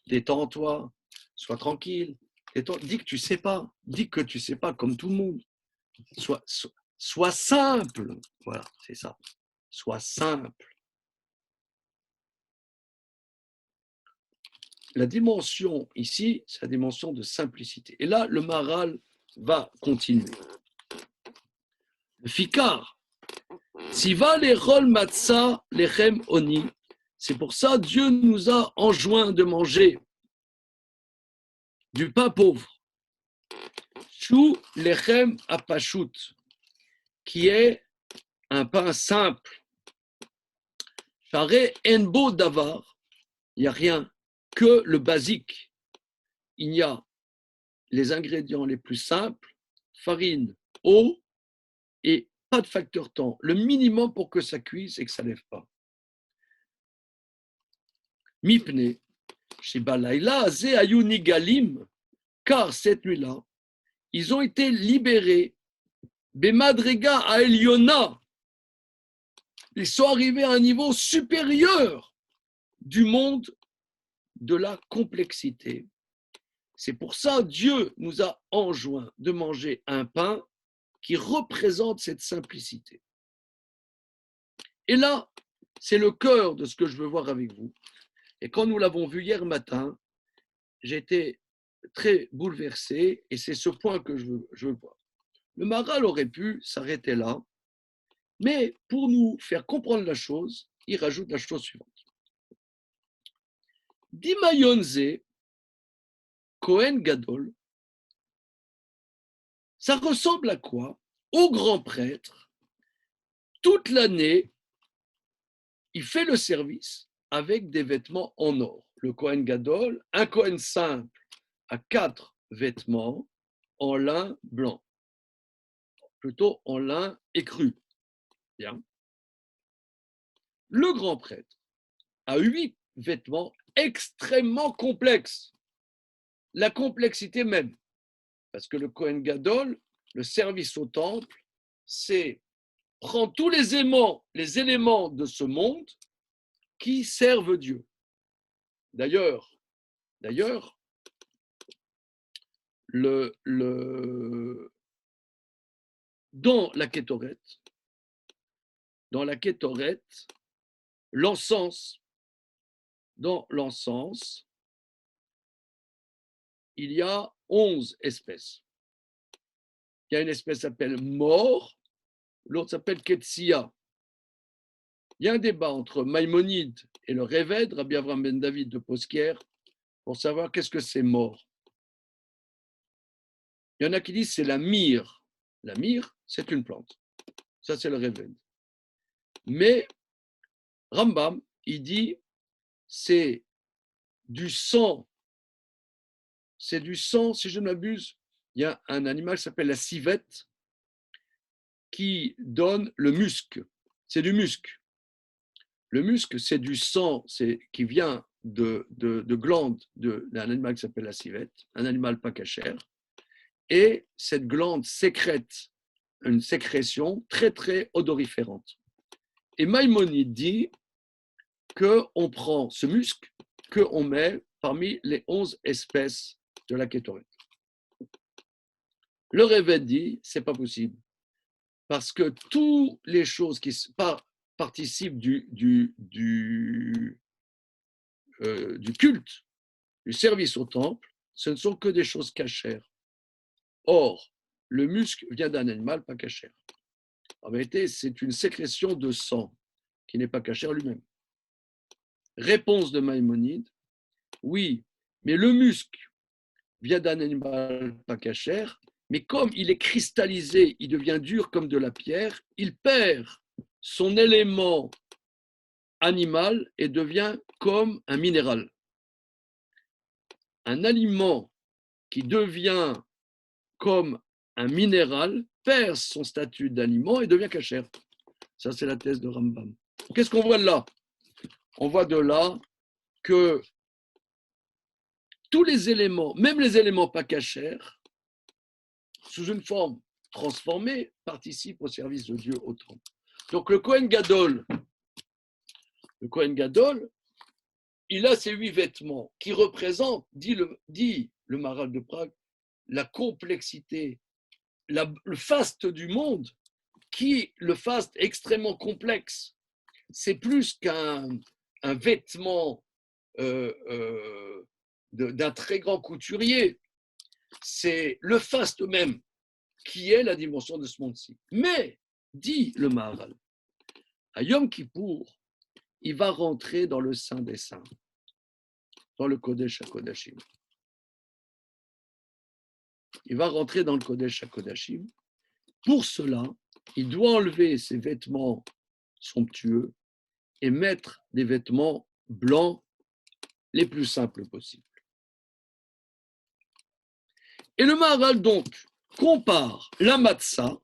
Speaker 3: Détends-toi. Sois tranquille. Dis que tu ne sais pas. Dis que tu ne sais pas comme tout le monde. Sois simple. Voilà, c'est ça. Sois simple. La dimension ici, c'est la dimension de simplicité. Et là, le Maharal va continuer. Le Fikar, Siva lechol matzah lechem oni. C'est pour ça que Dieu nous a enjoint de manger du pain pauvre. Shu lechem apashut, qui est un pain simple. Share enbo davar, il n'y a rien que le basique. Il y a les ingrédients les plus simples, farine, eau et pas de facteur temps. Le minimum pour que ça cuise et que ça ne lève pas. Mipne, chez Balaïla, Ze Ayuni Galim, car cette nuit-là, ils ont été libérés. Bemadrega à Eliona, ils sont arrivés à un niveau supérieur du monde de la complexité. C'est pour ça que Dieu nous a enjoint de manger un pain qui représente cette simplicité. Et là, c'est le cœur de ce que je veux voir avec vous. Et quand nous l'avons vu hier matin, j'étais très bouleversé et c'est ce point que je veux voir. Le Maharal aurait pu s'arrêter là, mais pour nous faire comprendre la chose, il rajoute la chose suivante. Dimayonze, Kohen Gadol, ça ressemble à quoi? Au grand prêtre, toute l'année, il fait le service avec des vêtements en or. Le Kohen Gadol, un Kohen simple, a 4 vêtements en lin blanc, plutôt en lin écru. Bien. Le grand prêtre a 8 vêtements extrêmement complexes. La complexité même. Parce que le Kohen Gadol, le service au temple, c'est prendre tous les éléments de ce monde qui servent Dieu. D'ailleurs, dans la Kétoret, l'encens, il y a 11 espèces. Il y a une espèce qui s'appelle mort, l'autre s'appelle Ketsia. Il y a un débat entre Maïmonide et le Révède, Rabbi Avraham ben David de Posquier, pour savoir qu'est-ce que c'est mort. Il y en a qui disent c'est la myrrhe. La myrrhe, c'est une plante. Ça, c'est le Réved. Mais Rambam, il dit c'est du sang. C'est du sang, si je ne m'abuse, il y a un animal qui s'appelle la civette qui donne le musc. C'est du musc. Le musc, c'est du sang qui vient de glandes d'un animal qui s'appelle la civette, un animal pas cachère. Et cette glande sécrète une sécrétion très, très odoriférante. Et Maïmonide dit qu'on prend ce musc, qu'on met parmi les 11 espèces de la kétorette. Le Réved dit, c'est pas possible, parce que toutes les choses qui participent du culte, du service au temple, ce ne sont que des choses cachères. Or, le musc vient d'un animal pas cachère. En vérité, c'est une sécrétion de sang qui n'est pas cachère lui-même. Réponse de Maïmonide, oui, mais le musc vient d'un animal pas cachère, mais comme il est cristallisé, il devient dur comme de la pierre, il perd son élément animal et devient comme un minéral. Un aliment qui devient comme un minéral perd son statut d'aliment et devient cachère. Ça, c'est la thèse de Rambam. Qu'est-ce qu'on voit de là? On voit de là que tous les éléments, même les éléments pas cachères, sous une forme transformée, participent au service de Dieu au temple. Donc le Kohen Gadol, il a ces 8 vêtements qui représentent, dit le Maharal de Prague, la complexité, le faste du monde, le faste extrêmement complexe. C'est plus qu'un vêtement d'un très grand couturier. C'est le faste même qui est la dimension de ce monde-ci. Mais, dit le Maharal, à Yom Kippour, il va rentrer dans le Saint des Saints, dans le Kodesh HaKodashim. Il va rentrer dans le Kodesh HaKodashim. Pour cela, il doit enlever ses vêtements somptueux et mettre des vêtements blancs les plus simples possibles. Et le Maharal, donc, compare la matzah,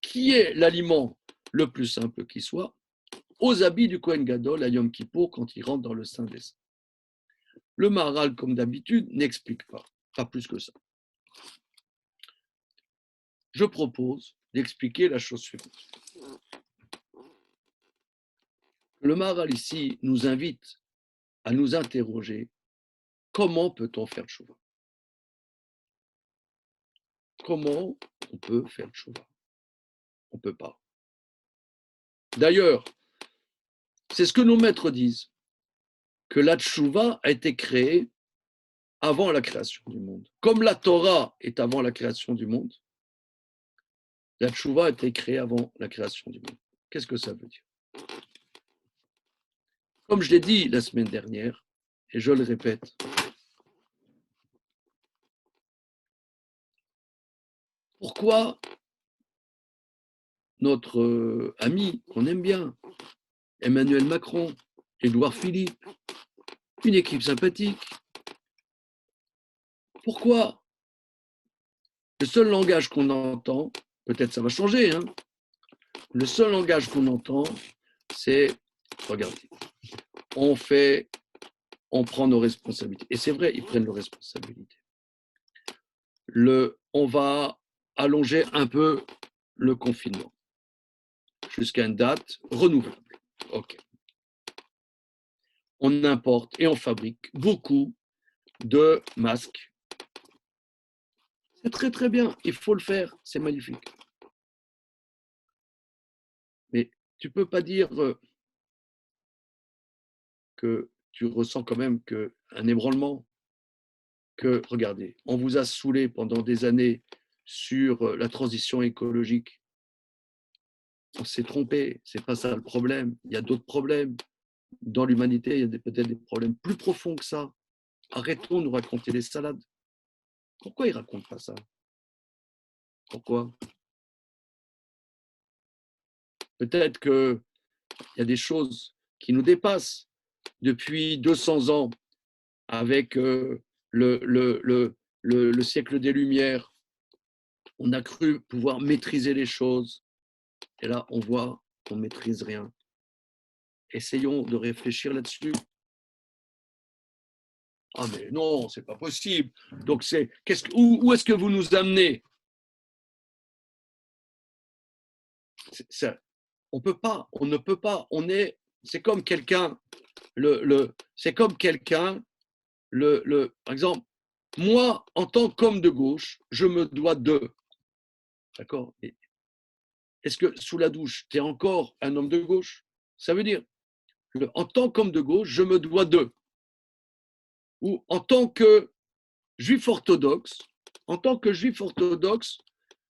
Speaker 3: qui est l'aliment le plus simple qui soit, aux habits du Kohen Gadol à Yom Kippour quand il rentre dans le Saint des Saints. Le Maharal, comme d'habitude, n'explique pas plus que ça. Je propose d'expliquer la chose suivante. Le Maharal ici nous invite à nous interroger comment peut-on faire tchouva? Comment on peut faire tchouva? On ne peut pas. D'ailleurs, c'est ce que nos maîtres disent, que la tchouva a été créée avant la création du monde. Comme la Torah est avant la création du monde, la tchouva a été créée avant la création du monde. Qu'est-ce que ça veut dire? Comme je l'ai dit la semaine dernière, et je le répète, pourquoi notre ami qu'on aime bien, Emmanuel Macron, Édouard Philippe, une équipe sympathique, pourquoi le seul langage qu'on entend, peut-être ça va changer, hein, le seul langage qu'on entend, c'est, regardez, on prend nos responsabilités. Et c'est vrai, ils prennent leurs responsabilités. On va allonger un peu le confinement jusqu'à une date renouvelable. OK. On importe et on fabrique beaucoup de masques. C'est très très bien, il faut le faire, c'est magnifique. Mais tu ne peux pas dire que tu ressens quand même un ébranlement, que, regardez, on vous a saoulé pendant des années sur la transition écologique. On s'est trompé, ce n'est pas ça le problème. Il y a d'autres problèmes. Dans l'humanité, il y a peut-être des problèmes plus profonds que ça. Arrêtons de nous raconter des salades. Pourquoi ils ne racontent pas ça? Pourquoi? Peut-être qu'il y a des choses qui nous dépassent. Depuis 200 ans, avec le siècle des Lumières, on a cru pouvoir maîtriser les choses. Et là, on voit qu'on ne maîtrise rien. Essayons de réfléchir là-dessus. Ah mais non, c'est pas possible. Donc où est-ce que vous nous amenez? On ne peut pas. C'est comme quelqu'un. C'est comme quelqu'un. Par exemple, moi, en tant qu'homme de gauche, je me dois de. D'accord? Est-ce que sous la douche, tu es encore un homme de gauche? Ça veut dire, en tant qu'homme de gauche, je me dois de. Ou en tant que juif orthodoxe,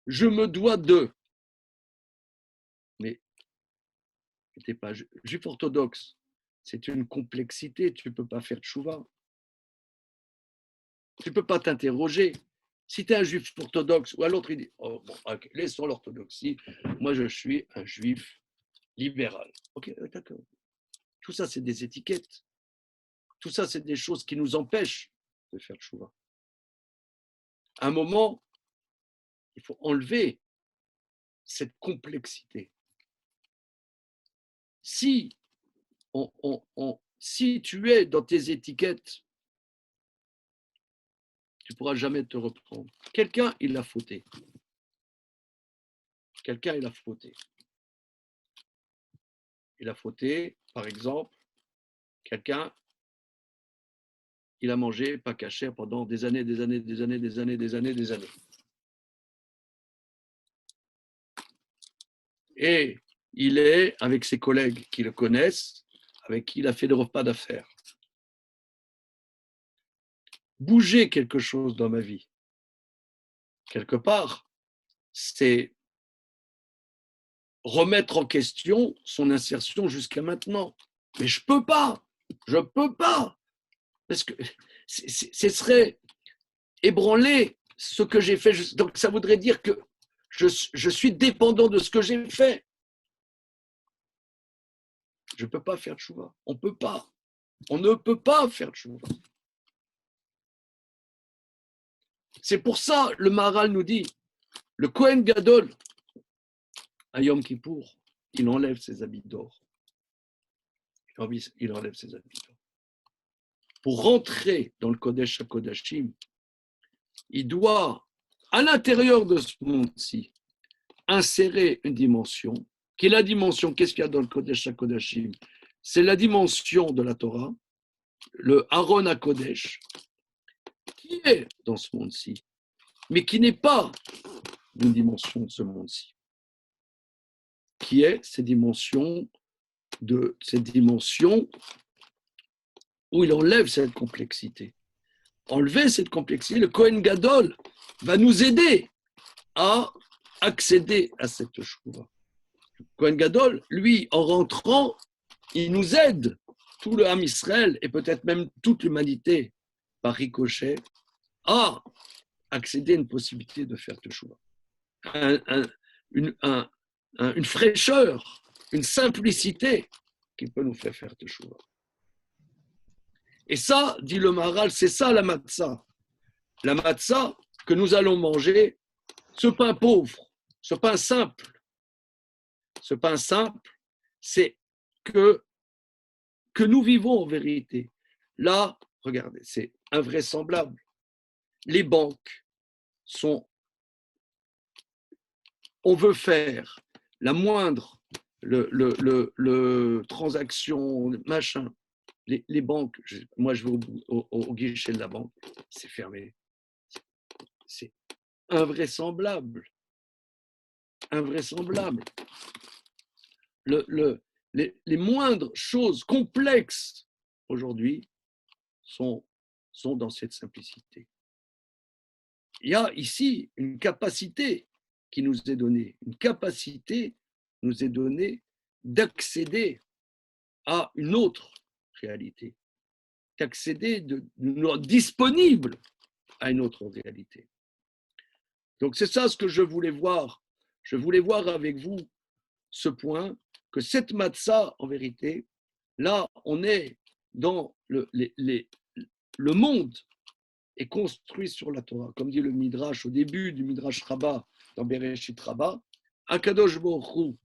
Speaker 3: je me dois de. Mais tu n'es pas juif orthodoxe. C'est une complexité. Tu ne peux pas faire tchouva. Tu ne peux pas t'interroger. Si tu es un juif orthodoxe, ou à l'autre, il dit oh, bon, okay, laissons l'orthodoxie. Moi, je suis un juif libéral. Ok, d'accord. Tout ça, c'est des étiquettes. Tout ça, c'est des choses qui nous empêchent de faire tchouva. À un moment, il faut enlever cette complexité. Si tu es dans tes étiquettes, tu ne pourras jamais te reprendre. Quelqu'un, il a fauté. Il a fauté, par exemple, quelqu'un, il a mangé pas cachère pendant des années. Et il est avec ses collègues qui le connaissent, avec qui il a fait des repas d'affaires. Bouger quelque chose dans ma vie, quelque part, c'est remettre en question son insertion jusqu'à maintenant. Mais je peux pas, parce que ce serait ébranler ce que j'ai fait. Donc ça voudrait dire que je suis dépendant de ce que j'ai fait. Je ne peux pas faire tchouva. On ne peut pas faire tchouva. C'est pour ça, le Maharal nous dit, le Kohen Gadol, à Yom Kippour, il enlève ses habits d'or. Il enlève ses habits d'or. Pour rentrer dans le Kodesh HaKodashim, il doit, à l'intérieur de ce monde-ci, insérer une dimension, qui est la dimension, qu'est-ce qu'il y a dans le Kodesh HaKodashim? C'est la dimension de la Torah, le Aaron HaKodesh, qui est dans ce monde-ci, mais qui n'est pas une dimension de ce monde-ci, qui est cette dimension où il enlève cette complexité. Enlever cette complexité, le Kohen Gadol va nous aider à accéder à cette chouva. Le Kohen Gadol, lui, en rentrant, il nous aide, tout le Ham Israël et peut-être même toute l'humanité, par ricochet, à accéder à une possibilité de faire teshuvah. Une fraîcheur, une simplicité qui peut nous faire teshuvah. Et ça, dit le Maharal, c'est ça la matzah. La matzah que nous allons manger, ce pain pauvre, ce pain simple, c'est que nous vivons en vérité. Là, regardez, c'est invraisemblable. Les banques on veut faire la moindre transaction, machin. Les banques, moi je vais au guichet de la banque, c'est fermé. C'est invraisemblable. Les moindres choses complexes aujourd'hui sont dans cette simplicité. Il y a ici une capacité qui nous est donnée, d'accéder à une autre réalité, qu'accéder, de nous rendre disponibles à une autre réalité. Donc c'est ça ce que je voulais voir. Je voulais voir avec vous ce point, que cette matzah, en vérité, là, on est dans le monde est construit sur la Torah. Comme dit le Midrash au début du Midrash Rabbah, dans Bereshit Rabbah, Akadosh Baruch Hu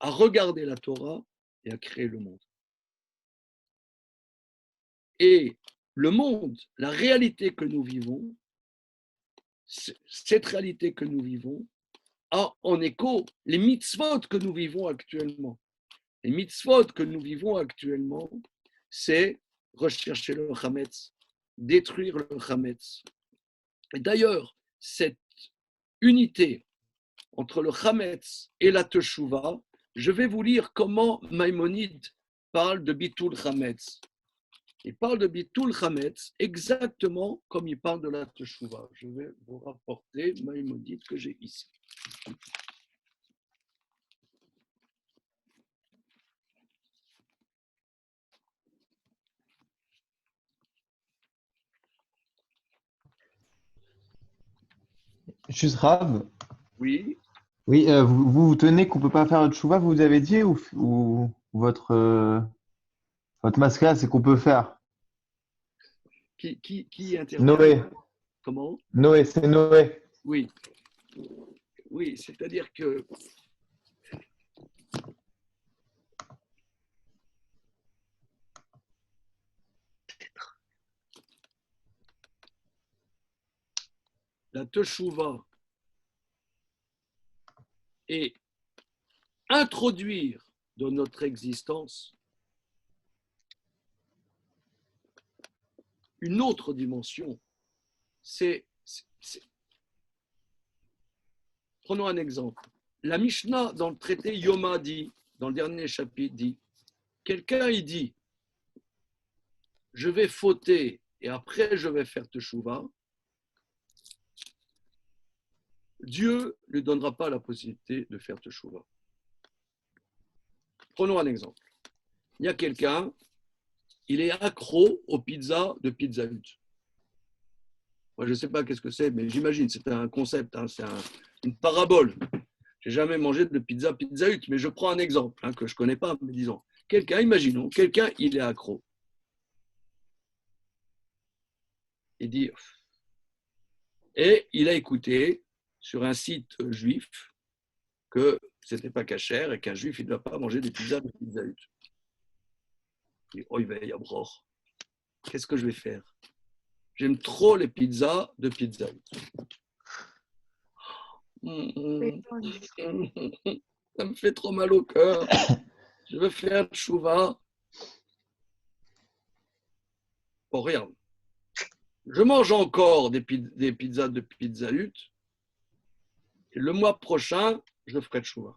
Speaker 3: a regardé la Torah et a créé le monde. Et le monde, la réalité que nous vivons, cette réalité que nous vivons, a en écho les mitzvot que nous vivons actuellement. Les mitzvot que nous vivons actuellement, c'est rechercher le chametz, détruire le chametz. Et d'ailleurs, cette unité entre le chametz et la teshuva, je vais vous lire comment Maïmonide parle de bitul chametz. Il parle de bitul chametz exactement comme il parle de la teshuva. Je vais vous rapporter Maïmonide que j'ai ici.
Speaker 9: Juste Rav,
Speaker 3: Oui,
Speaker 9: oui, vous tenez qu'on peut pas faire de chouva, vous avez dit, ou votre mascara, c'est qu'on peut faire.
Speaker 3: qui intervient?
Speaker 9: Noé,
Speaker 3: Comment?
Speaker 9: Noé, c'est Noé.
Speaker 3: Oui, oui, c'est-à-dire que la teshuva et introduire dans notre existence une autre dimension. Prenons un exemple. La Mishnah dans le traité Yoma dit, dans le dernier chapitre, dit, quelqu'un il dit, je vais fauter et après je vais faire teshuva, Dieu ne lui donnera pas la possibilité de faire teshuva. Prenons un exemple. Il y a quelqu'un, il est accro aux pizzas de Pizza Hut. Moi, je ne sais pas qu'est-ce que c'est, mais j'imagine, c'est un concept, hein, c'est une parabole. Je n'ai jamais mangé de Pizza Hut, mais je prends un exemple hein, que je ne connais pas, mais disons, imaginons, quelqu'un, il est accro. Il dit, et il a écouté sur un site juif que ce n'était pas cachère et qu'un juif, il ne doit pas manger des pizzas de Pizza Hut. Il dit, oh, il va y avoir. Qu'est-ce que je vais faire? J'aime trop les pizzas de Pizza Hut. Ça me fait trop mal au cœur. Je veux faire tchouva. Bon, regarde. Je mange encore des pizzas de Pizza Hut. Et le mois prochain, je ferai tchouva.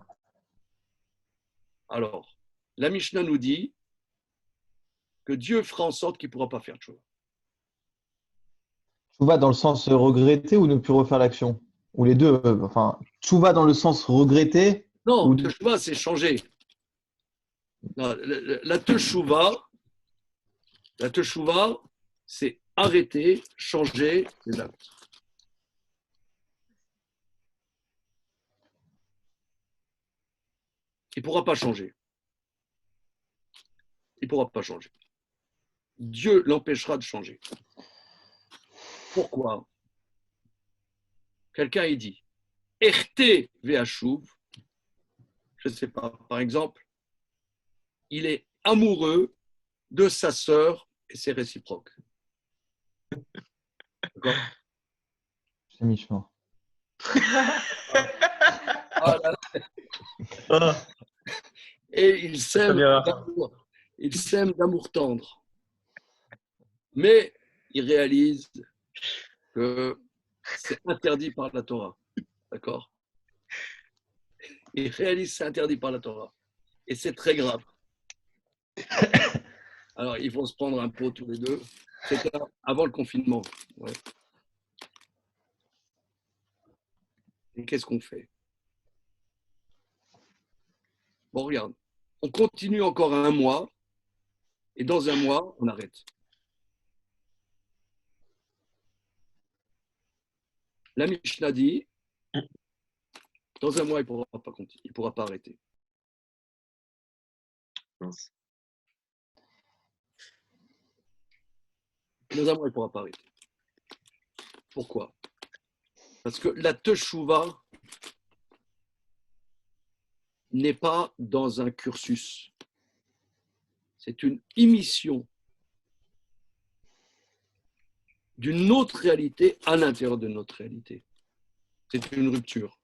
Speaker 3: Alors, la Mishnah nous dit que Dieu fera en sorte qu'il ne pourra pas faire tchouva.
Speaker 9: Chouva dans le sens regretter ou ne plus refaire l'action? Ou les deux, enfin, chouva dans le sens regretter
Speaker 3: Non,
Speaker 9: ou...
Speaker 3: teshuva, c'est changer. Non, la teshuva, c'est arrêter, changer les actes. Il ne pourra pas changer. Il ne pourra pas changer. Dieu l'empêchera de changer. Pourquoi? Quelqu'un il dit Erte ve'ashuv, je ne sais pas, par exemple, il est amoureux de sa sœur et c'est réciproque. D'accord?
Speaker 9: C'est mi-chemin.
Speaker 3: Et il s'aime d'amour tendre. Mais il réalise que c'est interdit par la Torah. D'accord? Il réalise que c'est interdit par la Torah. Et c'est très grave. Alors, ils vont se prendre un pot tous les deux. C'était avant le confinement. Ouais. Et qu'est-ce qu'on fait? Bon, regarde. On continue encore un mois. Et dans un mois, on arrête. La Mishnah dit, dans un mois, il ne pourra pas arrêter.
Speaker 7: Mince.
Speaker 3: Dans un mois, il ne pourra pas arrêter. Pourquoi? Parce que la teshuva n'est pas dans un cursus. C'est une émission d'une autre réalité à l'intérieur de notre réalité. C'est une rupture.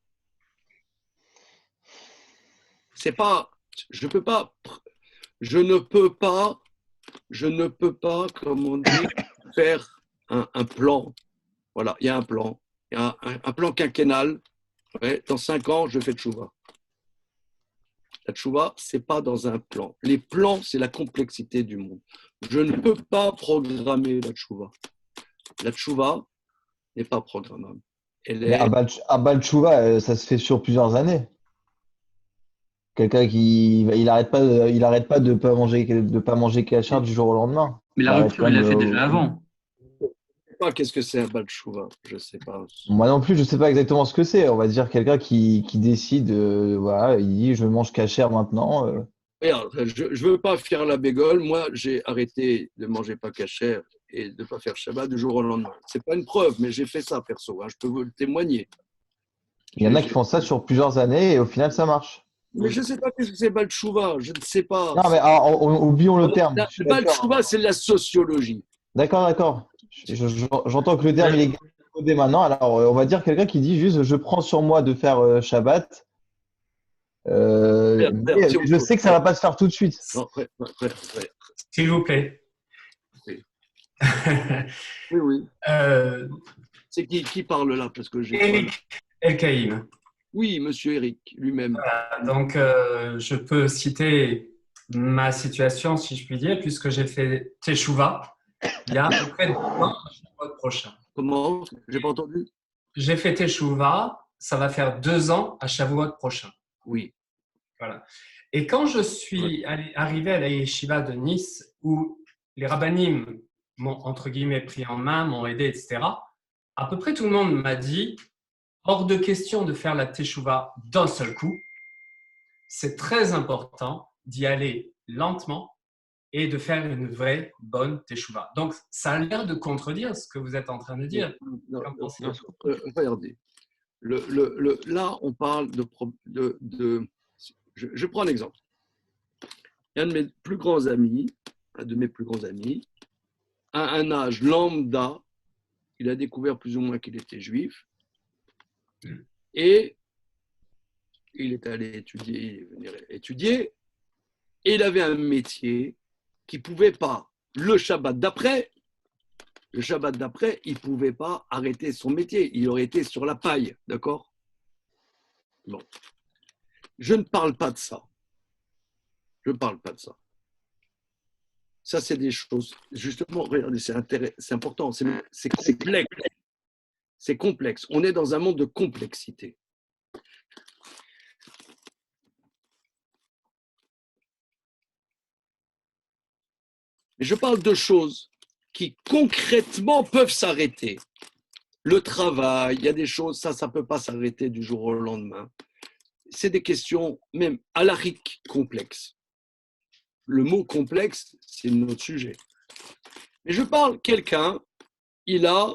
Speaker 3: C'est pas, je ne peux pas, comme on dit, faire un plan. Voilà, il y a un plan. Il y a un plan quinquennal. Ouais, dans 5 ans, je fais tchouva. La tchouva, ce n'est pas dans un plan. Les plans, c'est la complexité du monde. Je ne peux pas programmer la tchouva. La tchouva n'est pas programmable.
Speaker 9: Mais Abba Tchouva, ça se fait sur plusieurs années. Quelqu'un qui il arrête pas de pas manger cachère du jour au lendemain.
Speaker 2: Mais la
Speaker 9: arrête
Speaker 2: rupture, il l'a
Speaker 9: comme,
Speaker 2: fait déjà avant.
Speaker 3: Je ne sais pas qu'est-ce que c'est un bal tchouva. Je ne sais pas.
Speaker 9: Moi non plus, je sais pas exactement ce que c'est. On va dire quelqu'un qui décide, voilà, il dit je mange cachère maintenant.
Speaker 3: Regarde, je ne veux pas faire la bégole. Moi, j'ai arrêté de manger pas cachère et de ne pas faire Shabbat du jour au lendemain. Ce n'est pas une preuve, mais j'ai fait ça perso. Hein, je peux vous le témoigner.
Speaker 9: Il y en a qui font ça sur plusieurs années et au final ça marche.
Speaker 3: Mais je ne sais pas qu'est-ce que c'est bal tchouva. Je ne sais pas.
Speaker 9: Non mais oublions le terme. Je suis
Speaker 3: Le bal
Speaker 9: d'accord.
Speaker 3: tchouva, c'est de la sociologie.
Speaker 9: D'accord. J'entends que le terme il est galvaudé maintenant. Alors on va dire quelqu'un qui dit juste je prends sur moi de faire Shabbat. Mais je sais que ça va pas se faire tout de suite.
Speaker 3: Non, ouais.
Speaker 4: S'il vous plaît.
Speaker 3: Oui. Oui.
Speaker 4: Euh,
Speaker 3: C'est qui parle là? Parce que j'ai.
Speaker 4: Eric Elkaïm.
Speaker 3: Oui, monsieur Eric lui-même.
Speaker 4: Donc, je peux citer ma situation, si je puis dire, puisque j'ai fait Teshuvah il y a à peu près 2 ans à Shavuot prochain.
Speaker 3: Comment? J'ai pas entendu.
Speaker 4: J'ai fait Teshuvah, ça va faire 2 ans à Shavuot prochain.
Speaker 3: Oui.
Speaker 4: Voilà. Et quand je suis arrivé à la yeshiva de Nice, où les rabbanim m'ont, entre guillemets, pris en main, m'ont aidé, etc., à peu près tout le monde m'a dit hors de question de faire la teshuva d'un seul coup. C'est très important d'y aller lentement et de faire une vraie bonne teshuva. Donc, ça a l'air de contredire ce que vous êtes en train de dire.
Speaker 3: Non,
Speaker 4: Qu'en pensez-vous?
Speaker 3: regardez. Là, on parle je prends un exemple. Un de mes plus grands amis, à un âge lambda, il a découvert plus ou moins qu'il était juif. Et il est allé étudier, et il avait un métier qui ne pouvait pas, le Shabbat d'après, il ne pouvait pas arrêter son métier. Il aurait été sur la paille, d'accord? Bon. Je ne parle pas de ça. Ça, c'est des choses, justement, regardez, c'est important, c'est complexe. C'est complexe. On est dans un monde de complexité. Mais je parle de choses qui concrètement peuvent s'arrêter. Le travail, il y a des choses, ça ne peut pas s'arrêter du jour au lendemain. C'est des questions même halakhiques complexes. Le mot complexe, c'est notre sujet. Mais je parle, quelqu'un, il a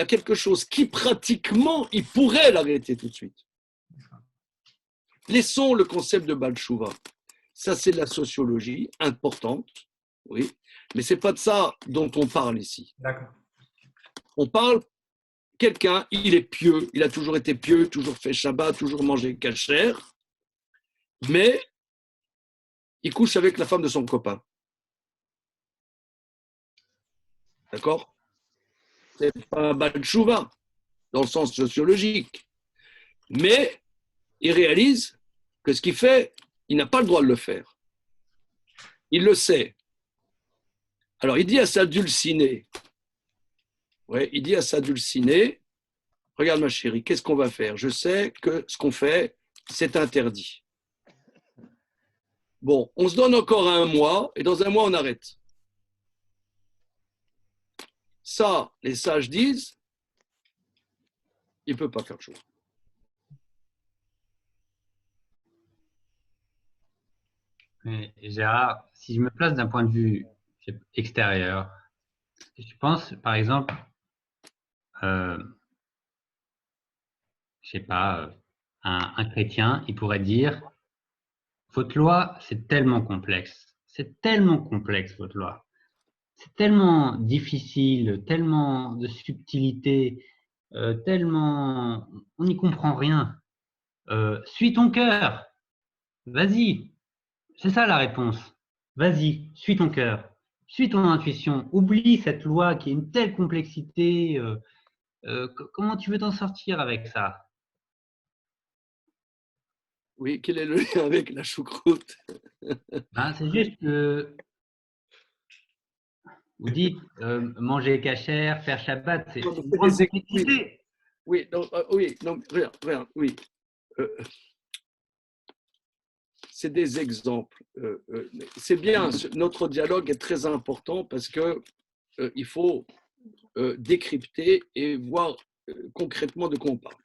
Speaker 3: quelque chose qui pratiquement, il pourrait l'arrêter tout de suite. Laissons le concept de Baal Tshuva. Ça, c'est de la sociologie importante, oui, mais ce n'est pas de ça dont on parle ici.
Speaker 4: D'accord.
Speaker 3: On parle, quelqu'un, il est pieux, il a toujours été pieux, toujours fait Shabbat, toujours mangé kasher, mais il couche avec la femme de son copain. D'accord? C'est pas Baal Tshuva, dans le sens sociologique. Mais il réalise que ce qu'il fait, il n'a pas le droit de le faire. Il le sait. Alors, il dit à sa dulcinée, regarde ma chérie, qu'est-ce qu'on va faire? Je sais que ce qu'on fait, c'est interdit. Bon, on se donne encore un mois et dans un mois, on arrête. Ça, les sages disent, il ne peut pas faire chaud.
Speaker 10: Mais Gérard, si je me place d'un point de vue extérieur, je pense, par exemple, je sais pas, un chrétien, il pourrait dire, votre loi, c'est tellement complexe, votre loi. C'est tellement difficile, tellement de subtilité, tellement, on n'y comprend rien. Suis ton cœur, vas-y. C'est ça la réponse. Vas-y, suis ton cœur, suis ton intuition. Oublie cette loi qui a une telle complexité. Comment tu veux t'en sortir avec ça?
Speaker 3: Oui, quel est le lien avec la choucroute?
Speaker 10: Ben, c'est juste que vous dites manger cachère, faire Shabbat, c'est une grande complexité.
Speaker 3: Oui, regarde, oui. C'est des exemples. C'est bien, notre dialogue est très important parce que il faut décrypter et voir concrètement de quoi on parle.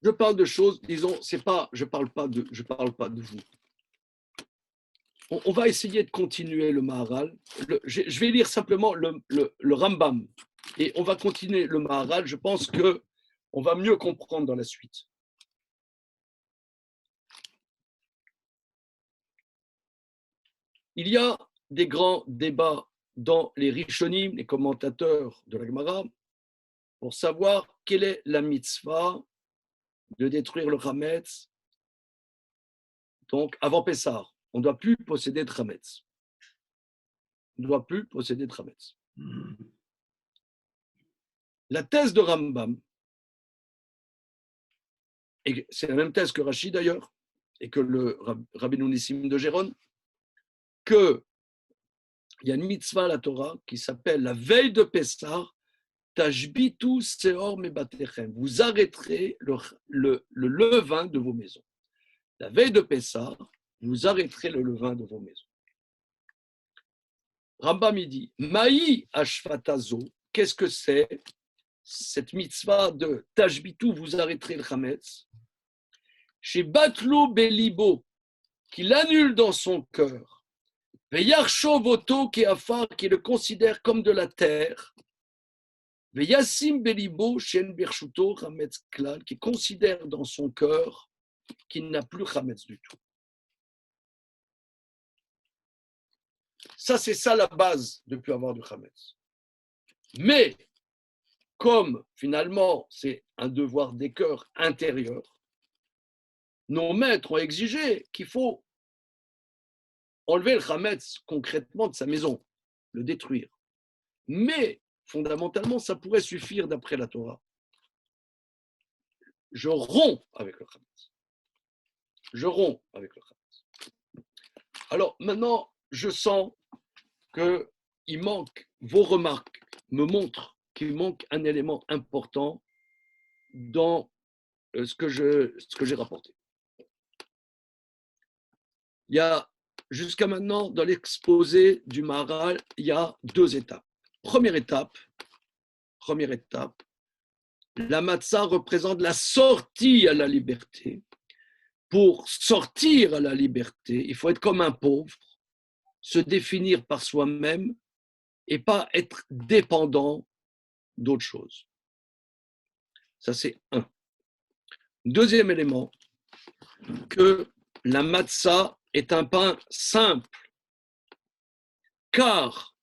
Speaker 3: Je parle de choses, disons, c'est pas, je parle pas de vous. On va essayer de continuer le Maharal. Je vais lire simplement le Rambam et on va continuer le Maharal. Je pense que on va mieux comprendre dans la suite. Il y a des grands débats dans les Rishonim, les commentateurs de la Gemara, pour savoir quelle est la mitzvah de détruire le Hametz. Donc, avant Pessah, on ne doit plus posséder de Hametz. On ne doit plus posséder de Hametz. La thèse de Rambam, et c'est la même thèse que Rashi d'ailleurs, et que le Rabbeinu Nissim de Gérone, qu'il y a une mitzvah à la Torah qui s'appelle la veille de Pessah, Tashbitu Seor Mebatechem. Vous arrêterez le levain de vos maisons. La veille de Pessah, vous arrêterez le levain de vos maisons. Rambam dit, Maï Ashfatazo, qu'est-ce que c'est cette mitzvah de Tashbitu, vous arrêterez le Hametz? Chez Batlo Belibo, qui l'annule dans son cœur, Veyarsho Voto Keafar, qui le considère comme de la terre, Veyassim Belibo, Shen Bershuto, Hametz Klal, qui considère dans son cœur qu'il n'a plus Hametz du tout. Ça, c'est ça la base de ne plus avoir de Hametz. Mais, comme finalement c'est un devoir des cœurs intérieurs, nos maîtres ont exigé qu'il faut enlever le Hametz concrètement de sa maison, le détruire. Mais, fondamentalement, ça pourrait suffire d'après la Torah. Je romps avec le Hametz. Je romps avec le Hametz. Alors, maintenant, je sens qu'il manque, vos remarques me montrent qu'il manque un élément important dans ce que j'ai rapporté. Il y a, jusqu'à maintenant, dans l'exposé du Maharal, il y a deux étapes. Première étape, la matzah représente la sortie à la liberté. Pour sortir à la liberté, il faut être comme un pauvre, se définir par soi-même et pas être dépendant d'autre chose. Ça, c'est un. Deuxième élément, que la matzah est un pain simple, car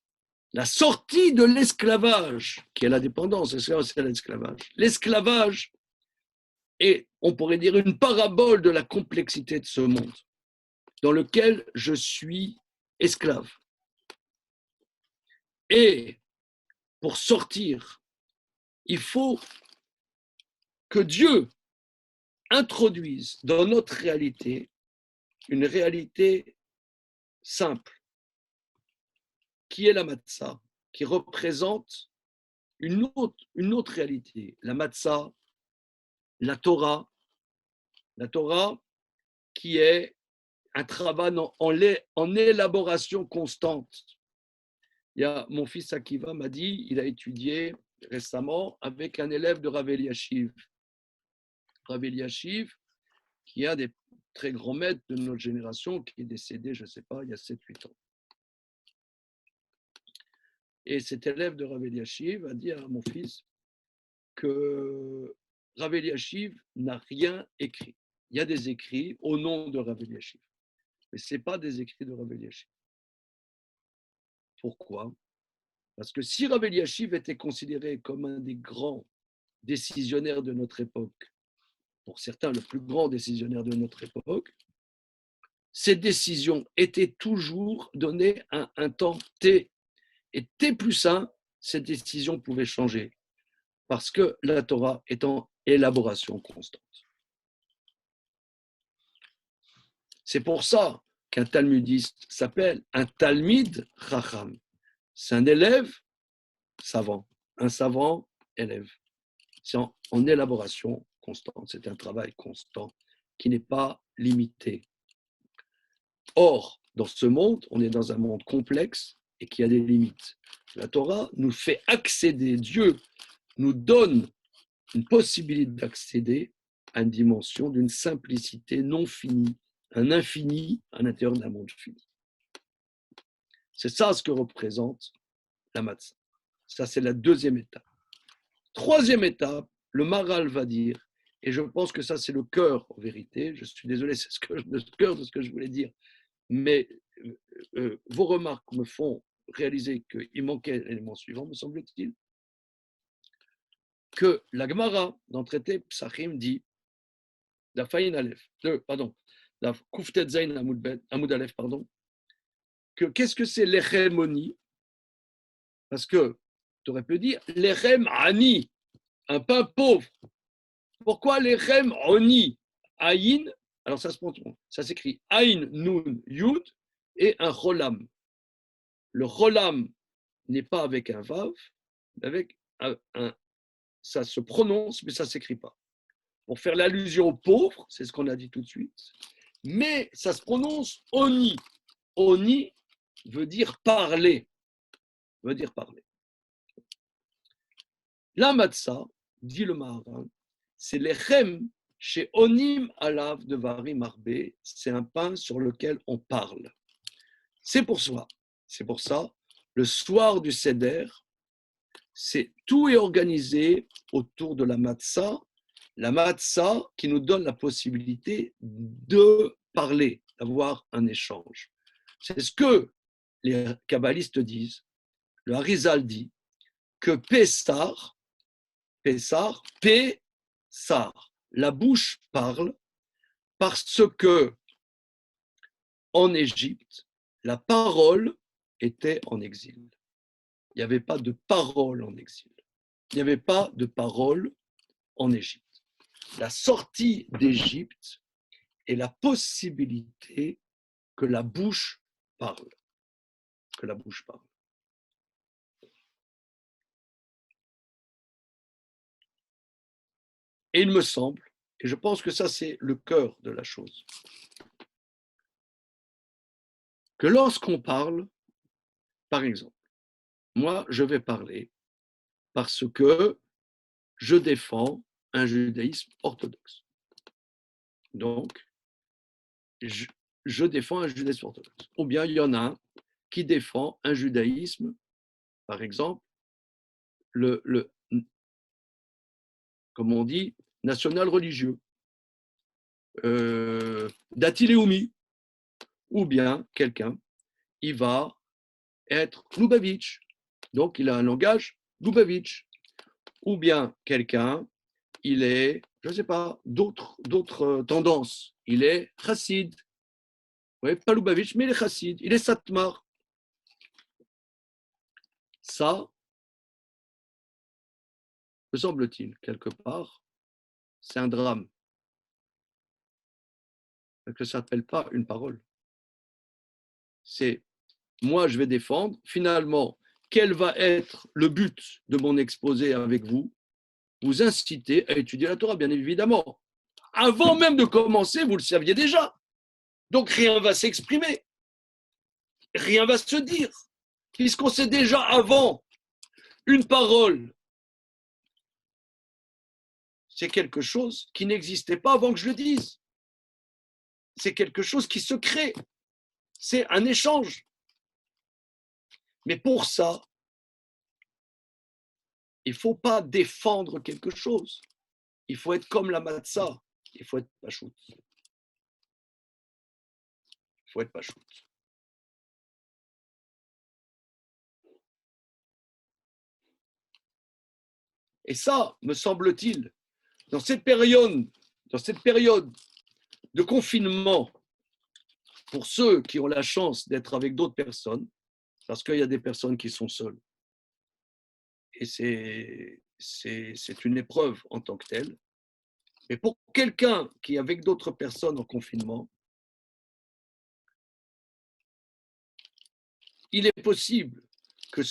Speaker 3: la sortie de l'esclavage, qui est la dépendance, c'est l'esclavage. L'esclavage est, on pourrait dire, une parabole de la complexité de ce monde, dans lequel je suis esclave. Et pour sortir, il faut que Dieu introduise dans notre réalité une réalité simple, qui est la matzah, qui représente une autre réalité. La matzah, la Torah qui est un travail en élaboration constante. Il y a, mon fils Akiva m'a dit, il a étudié récemment avec un élève de Rav Eliashiv. Rav Eliashiv, qui est un des très grands maîtres de notre génération, qui est décédé, je ne sais pas, il y a 7-8 ans. Et cet élève de Rav Eliashiv a dit à mon fils que Rav Eliashiv n'a rien écrit. Il y a des écrits au nom de Rav Eliashiv, mais ce n'est pas des écrits de Rav Eliashiv. Pourquoi ? Parce que si Rav Eliashiv était considéré comme un des grands décisionnaires de notre époque, pour certains le plus grand décisionnaire de notre époque, ces décisions étaient toujours données à un temps T. Et T plus 1, ces décisions pouvaient changer. Parce que la Torah est en élaboration constante. C'est pour ça qu'un talmudiste s'appelle un talmid chacham. C'est un élève savant, un savant élève. C'est en élaboration constante, c'est un travail constant qui n'est pas limité. Or, dans ce monde, on est dans un monde complexe et qui a des limites. La Torah nous fait accéder, Dieu nous donne une possibilité d'accéder à une dimension d'une simplicité non finie, un infini à l'intérieur d'un monde fini. C'est ça ce que représente la matzah. Ça, c'est la deuxième étape. Troisième étape, le Maharal va dire, et je pense que ça, c'est le cœur, en vérité, je suis désolé, c'est le cœur de ce que je voulais dire, mais vos remarques me font réaliser qu'il manquait l'élément suivant, me semble-t-il, que la Gemara, dans le traité Psachim, dit, la Kuftet Zain Amoud Aleph, que qu'est-ce que c'est l'Echemoni? Parce que tu aurais pu dire l'Echem Ani, un pain pauvre. Pourquoi l'Echem Oni? Aïn, alors ça s'écrit Aïn, Nun, Yud et un Cholam. Le Cholam n'est pas avec un Vav, mais avec ça se prononce, mais ça ne s'écrit pas. Pour faire l'allusion aux pauvres, c'est ce qu'on a dit tout de suite, mais ça se prononce Oni. Oni veut dire parler. La matzah, dit le Maharal, c'est l'echem chez Onim Alav de Varim Arbe, c'est un pain sur lequel on parle. C'est pour ça, le soir du Seder, tout est organisé autour de la matzah qui nous donne la possibilité de parler, d'avoir un échange. C'est ce que les kabbalistes disent, le Harizal dit, que Pessar, la bouche parle, parce que en Égypte, la parole était en exil. Il n'y avait pas de parole en exil. Il n'y avait pas de parole en Égypte. La sortie d'Égypte est la possibilité que la bouche parle. Et il me semble, et je pense que ça c'est le cœur de la chose, que lorsqu'on parle, par exemple, moi je vais parler parce que je défends un judaïsme orthodoxe. Donc, je défends un judaïsme orthodoxe. Ou bien il y en a un qui défend un judaïsme, par exemple, comme on dit, national religieux, Dati Leumi, ou bien quelqu'un, il va être Lubavitch, donc il a un langage Lubavitch, ou bien quelqu'un, il est, je ne sais pas, d'autres tendances, il est chassid, oui, pas Lubavitch, mais il est chassid, il est satmar. Ça, me semble-t-il, quelque part, c'est un drame. Parce que ça ne s'appelle pas une parole. C'est moi, je vais défendre. Finalement, quel va être le but de mon exposé avec vous? Vous inciter à étudier la Torah, bien évidemment. Avant même de commencer, vous le saviez déjà. Donc rien ne va s'exprimer. Rien ne va se dire. Puisqu'on sait déjà avant, une parole, c'est quelque chose qui n'existait pas avant que je le dise. C'est quelque chose qui se crée. C'est un échange. Mais pour ça, il ne faut pas défendre quelque chose. Il faut être comme la matzah. Il faut être pachout. Il faut être pachout. Et ça, me semble-t-il, dans cette période de confinement, pour ceux qui ont la chance d'être avec d'autres personnes, parce qu'il y a des personnes qui sont seules, et c'est une épreuve en tant que telle, mais pour quelqu'un qui est avec d'autres personnes en confinement, il est possible que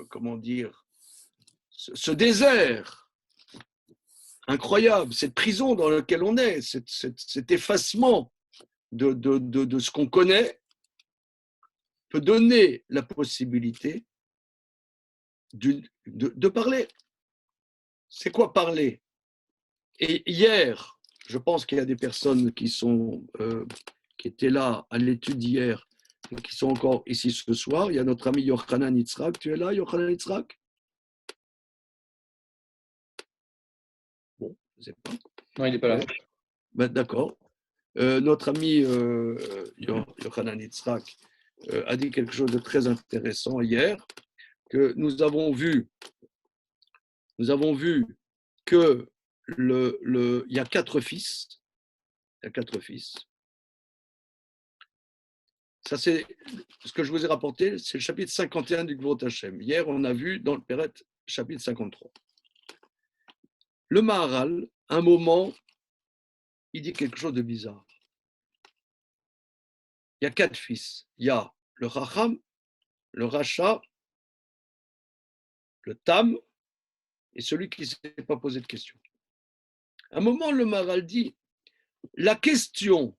Speaker 3: comment dire, ce désert incroyable, cette prison dans laquelle on est, cet effacement de ce qu'on connaît, peut donner la possibilité de parler. C'est quoi parler? Et hier, je pense qu'il y a des personnes qui étaient là à l'étude d'hier et qui sont encore ici ce soir. Il y a notre ami Yochanan Yitzhak. Tu es là, Yochanan Yitzhak? Bon, je ne sais pas.
Speaker 2: Non, il n'est pas là.
Speaker 3: Ben, d'accord. Notre ami Yochanan Yitzhak a dit quelque chose de très intéressant hier, que nous avons vu que il y a 4 fils. Il y a 4 fils. Ça, c'est ce que je vous ai rapporté, c'est le chapitre 51 du Gvurot Hashem. Hier, on a vu dans le Péret, chapitre 53. Le Maharal, à un moment, il dit quelque chose de bizarre. Il y a 4 fils. Il y a le Racham, le Racha, le Tam et celui qui ne s'est pas posé de question. À un moment, le Maharal dit, la question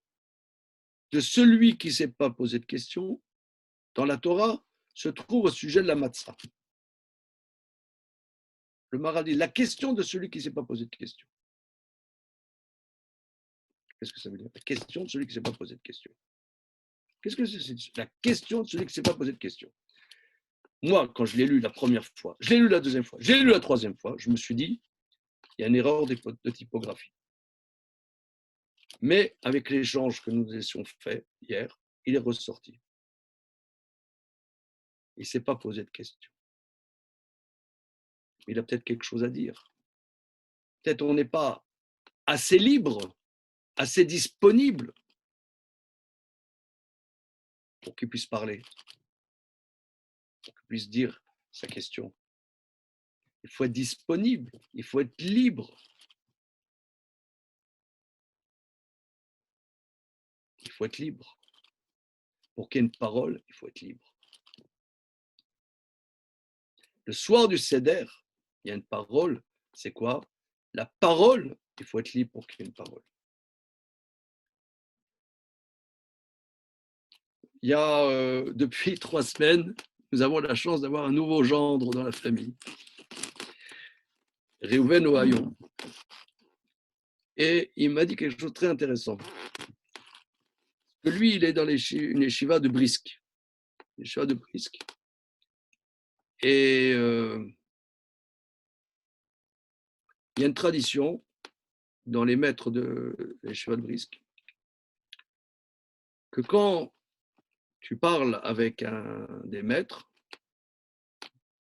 Speaker 3: de celui qui ne s'est pas posé de question, dans la Torah, se trouve au sujet de la matzah. Le Maharal dit, la question de celui qui ne s'est pas posé de question. Qu'est-ce que ça veut dire? La question de celui qui ne s'est pas posé de question. Qu'est-ce que c'est? La question de celui qui ne s'est pas posé de question. Moi, quand je l'ai lu la première fois, je l'ai lu la deuxième fois, je l'ai lu la troisième fois, je me suis dit, il y a une erreur de typographie. Mais avec l'échange que nous avons fait hier, il est ressorti. Il ne s'est pas posé de questions. Il a peut-être quelque chose à dire. Peut-être on n'est pas assez libre, assez disponible pour qu'il puisse parler, pour qu'il puisse dire sa question. Il faut être disponible, il faut être libre. Il faut être libre. Pour qu'il y ait une parole, il faut être libre. Le soir du Seder, il y a une parole, c'est quoi? La parole, il faut être libre pour qu'il y ait une parole. Il y a, depuis 3 semaines, nous avons la chance d'avoir un nouveau gendre dans la famille, Réhouven Ohayon. Et il m'a dit quelque chose de très intéressant. Que lui, il est dans une yeshiva de Brisk. Yeshiva de Brisk. Et il y a une tradition dans les maîtres de yeshiva de Brisk que quand tu parles avec un des maîtres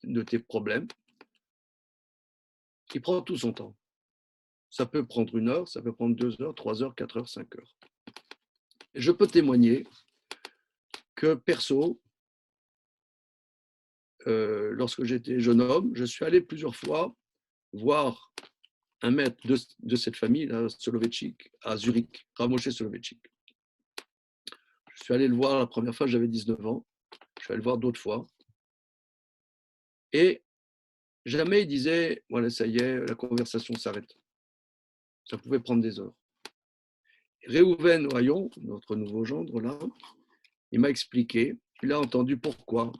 Speaker 3: de tes problèmes, il prend tout son temps. Ça peut prendre 1 heure, ça peut prendre 2 heures, 3 heures, 4 heures, 5 heures. Et je peux témoigner que perso, lorsque j'étais jeune homme, je suis allé plusieurs fois voir un maître de cette famille, Soloveitchik, à Zurich, Rav Moshe Soloveitchik. Je suis allé le voir la première fois, j'avais 19 ans. Je suis allé le voir d'autres fois. Et jamais il disait, voilà, ça y est, la conversation s'arrête. Ça pouvait prendre des heures. Réhouven Ohayon, notre nouveau gendre, là, il m'a expliqué, il a entendu pourquoi.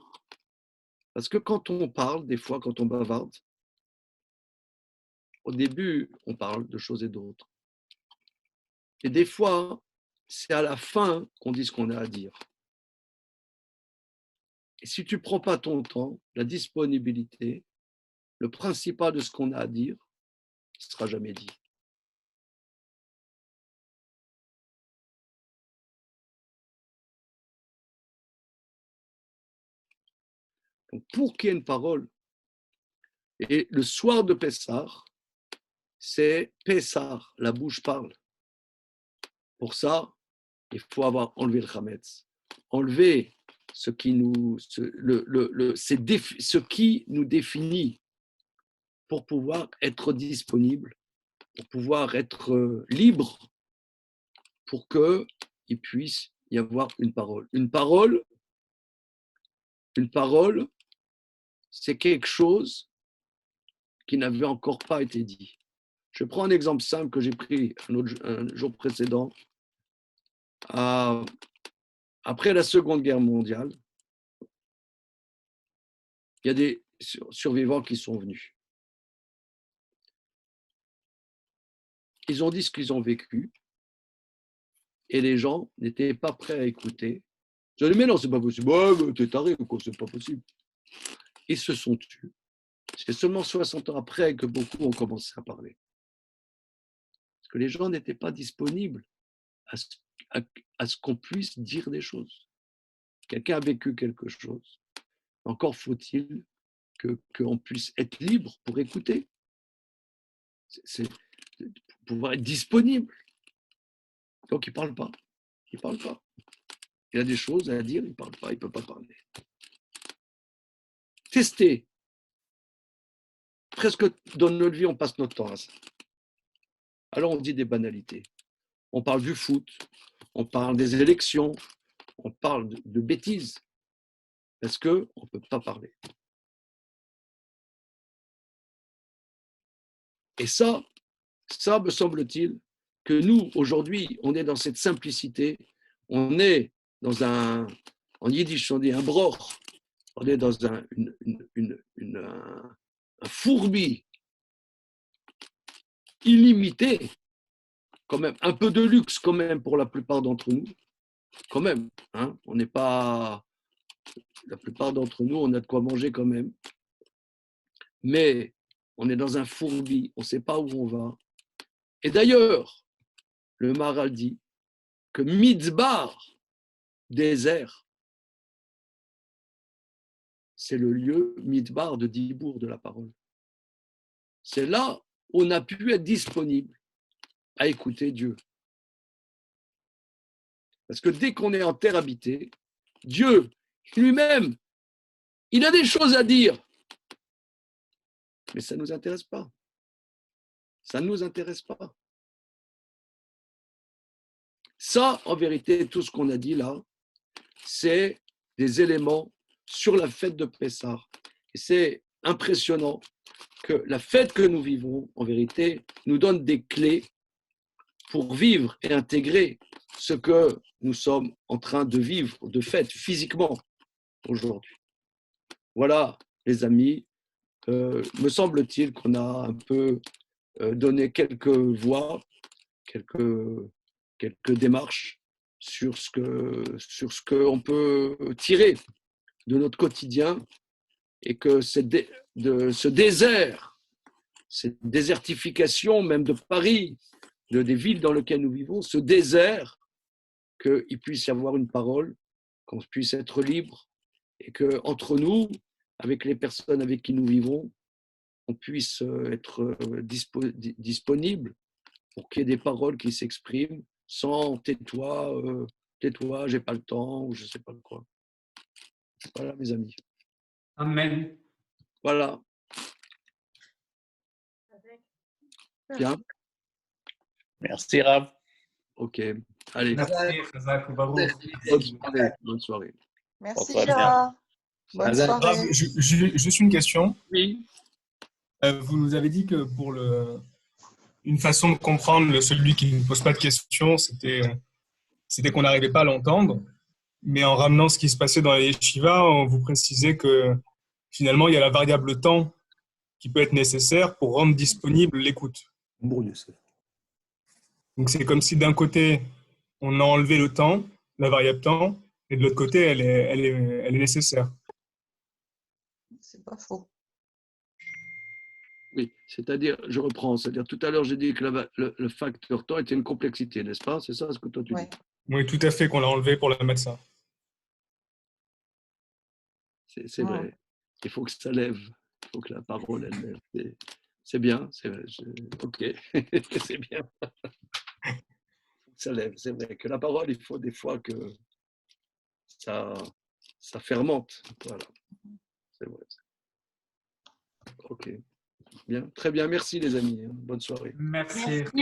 Speaker 3: Parce que quand on parle, des fois, quand on bavarde, au début, on parle de choses et d'autres. Et des fois, c'est à la fin qu'on dit ce qu'on a à dire. Et si tu ne prends pas ton temps, la disponibilité, le principal de ce qu'on a à dire ne sera jamais dit. Donc, pour qu'il y ait une parole, et le soir de Pessah, c'est Pessah, la bouche parle. Pour ça, il faut avoir enlevé le Hametz, enlever ce qui nous, ce qui nous définit pour pouvoir être disponible, pour pouvoir être libre, pour qu'il puisse y avoir une parole. Une parole, c'est quelque chose qui n'avait encore pas été dit. Je prends un exemple simple que j'ai pris un jour précédent. Après la Seconde Guerre mondiale, il y a des survivants qui sont venus. Ils ont dit ce qu'ils ont vécu et les gens n'étaient pas prêts à écouter. Ils ont dit, mais non, c'est pas possible. Ouais, t'es taré ou quoi, c'est pas possible. Ils se sont tus. C'est seulement 60 ans après que beaucoup ont commencé à parler. Parce que les gens n'étaient pas disponibles à ce qu'on puisse dire des choses. Quelqu'un a vécu quelque chose. Encore faut-il qu'on puisse être libre pour écouter. C'est pour pouvoir être disponible. Donc, il ne parle pas. Il ne parle pas. Il a des choses à dire, il ne parle pas, il ne peut pas parler. Tester. Presque dans notre vie, on passe notre temps à ça. Alors, on dit des banalités. On parle du foot, on parle des élections, on parle de bêtises. Parce qu'on ne peut pas parler. Et ça, me semble-t-il, que nous, aujourd'hui, on est dans cette simplicité, on est dans en yiddish, on dit un broch, on est dans un fourbi illimité, quand même, un peu de luxe quand même pour la plupart d'entre nous, quand même, hein, on n'est pas, la plupart d'entre nous, on a de quoi manger quand même, mais on est dans un fourbi, on ne sait pas où on va. Et d'ailleurs, le Maharal dit que Mitzbar, désert, c'est le lieu Midbar de Dibour de la parole. C'est là où on a pu être disponible à écouter Dieu. Parce que dès qu'on est en terre habitée, Dieu lui-même, il a des choses à dire. Mais ça ne nous intéresse pas. Ça ne nous intéresse pas. Ça, en vérité, tout ce qu'on a dit là, c'est des éléments sur la fête de Pessah. Et c'est impressionnant que la fête que nous vivons, en vérité, nous donne des clés pour vivre et intégrer ce que nous sommes en train de vivre de fête physiquement aujourd'hui. Voilà, les amis, me semble-t-il qu'on a un peu donné quelques voies, quelques démarches sur ce qu'on peut tirer de notre quotidien et que ce désert, cette désertification même de Paris, des villes dans lesquelles nous vivons, ce désert, qu'il puisse y avoir une parole, qu'on puisse être libre et qu'entre nous, avec les personnes avec qui nous vivons, on puisse être disponible pour qu'il y ait des paroles qui s'expriment sans tais-toi, j'ai pas le temps, ou je ne sais pas quoi. Voilà, mes amis.
Speaker 4: Amen.
Speaker 3: Voilà. Bien.
Speaker 8: Merci, Rav.
Speaker 3: Ok. Allez.
Speaker 4: Merci, Chazak Baruch.
Speaker 3: Bonne soirée.
Speaker 1: Merci,
Speaker 11: Très bien.
Speaker 1: Gérard. Bonne
Speaker 9: Chazak.
Speaker 1: soirée.
Speaker 11: Juste une question.
Speaker 3: Oui.
Speaker 11: Vous nous avez dit que pour une façon de comprendre celui qui ne pose pas de questions, c'était qu'on n'arrivait pas à l'entendre. Mais en ramenant ce qui se passait dans les yeshivas, on vous précisait que finalement, il y a la variable temps qui peut être nécessaire pour rendre disponible l'écoute. Donc c'est comme si d'un côté, on a enlevé le temps, la variable temps, et de l'autre côté, elle est nécessaire.
Speaker 1: C'est pas faux.
Speaker 3: Oui, c'est-à-dire, je reprends, c'est-à-dire tout à l'heure, j'ai dit que le facteur temps était une complexité, n'est-ce pas? C'est ça ce que toi tu dis?
Speaker 11: Oui, tout à fait, qu'on l'a enlevé pour la mettre ça.
Speaker 3: C'est vrai. Il faut que ça lève. Il faut que la parole, elle lève. C'est bien. Ok. C'est bien. Ça lève. C'est vrai que la parole, il faut des fois que ça fermente. Voilà. C'est vrai. Ok. Bien. Très bien. Merci, les amis. Bonne soirée.
Speaker 4: Merci.
Speaker 5: Merci,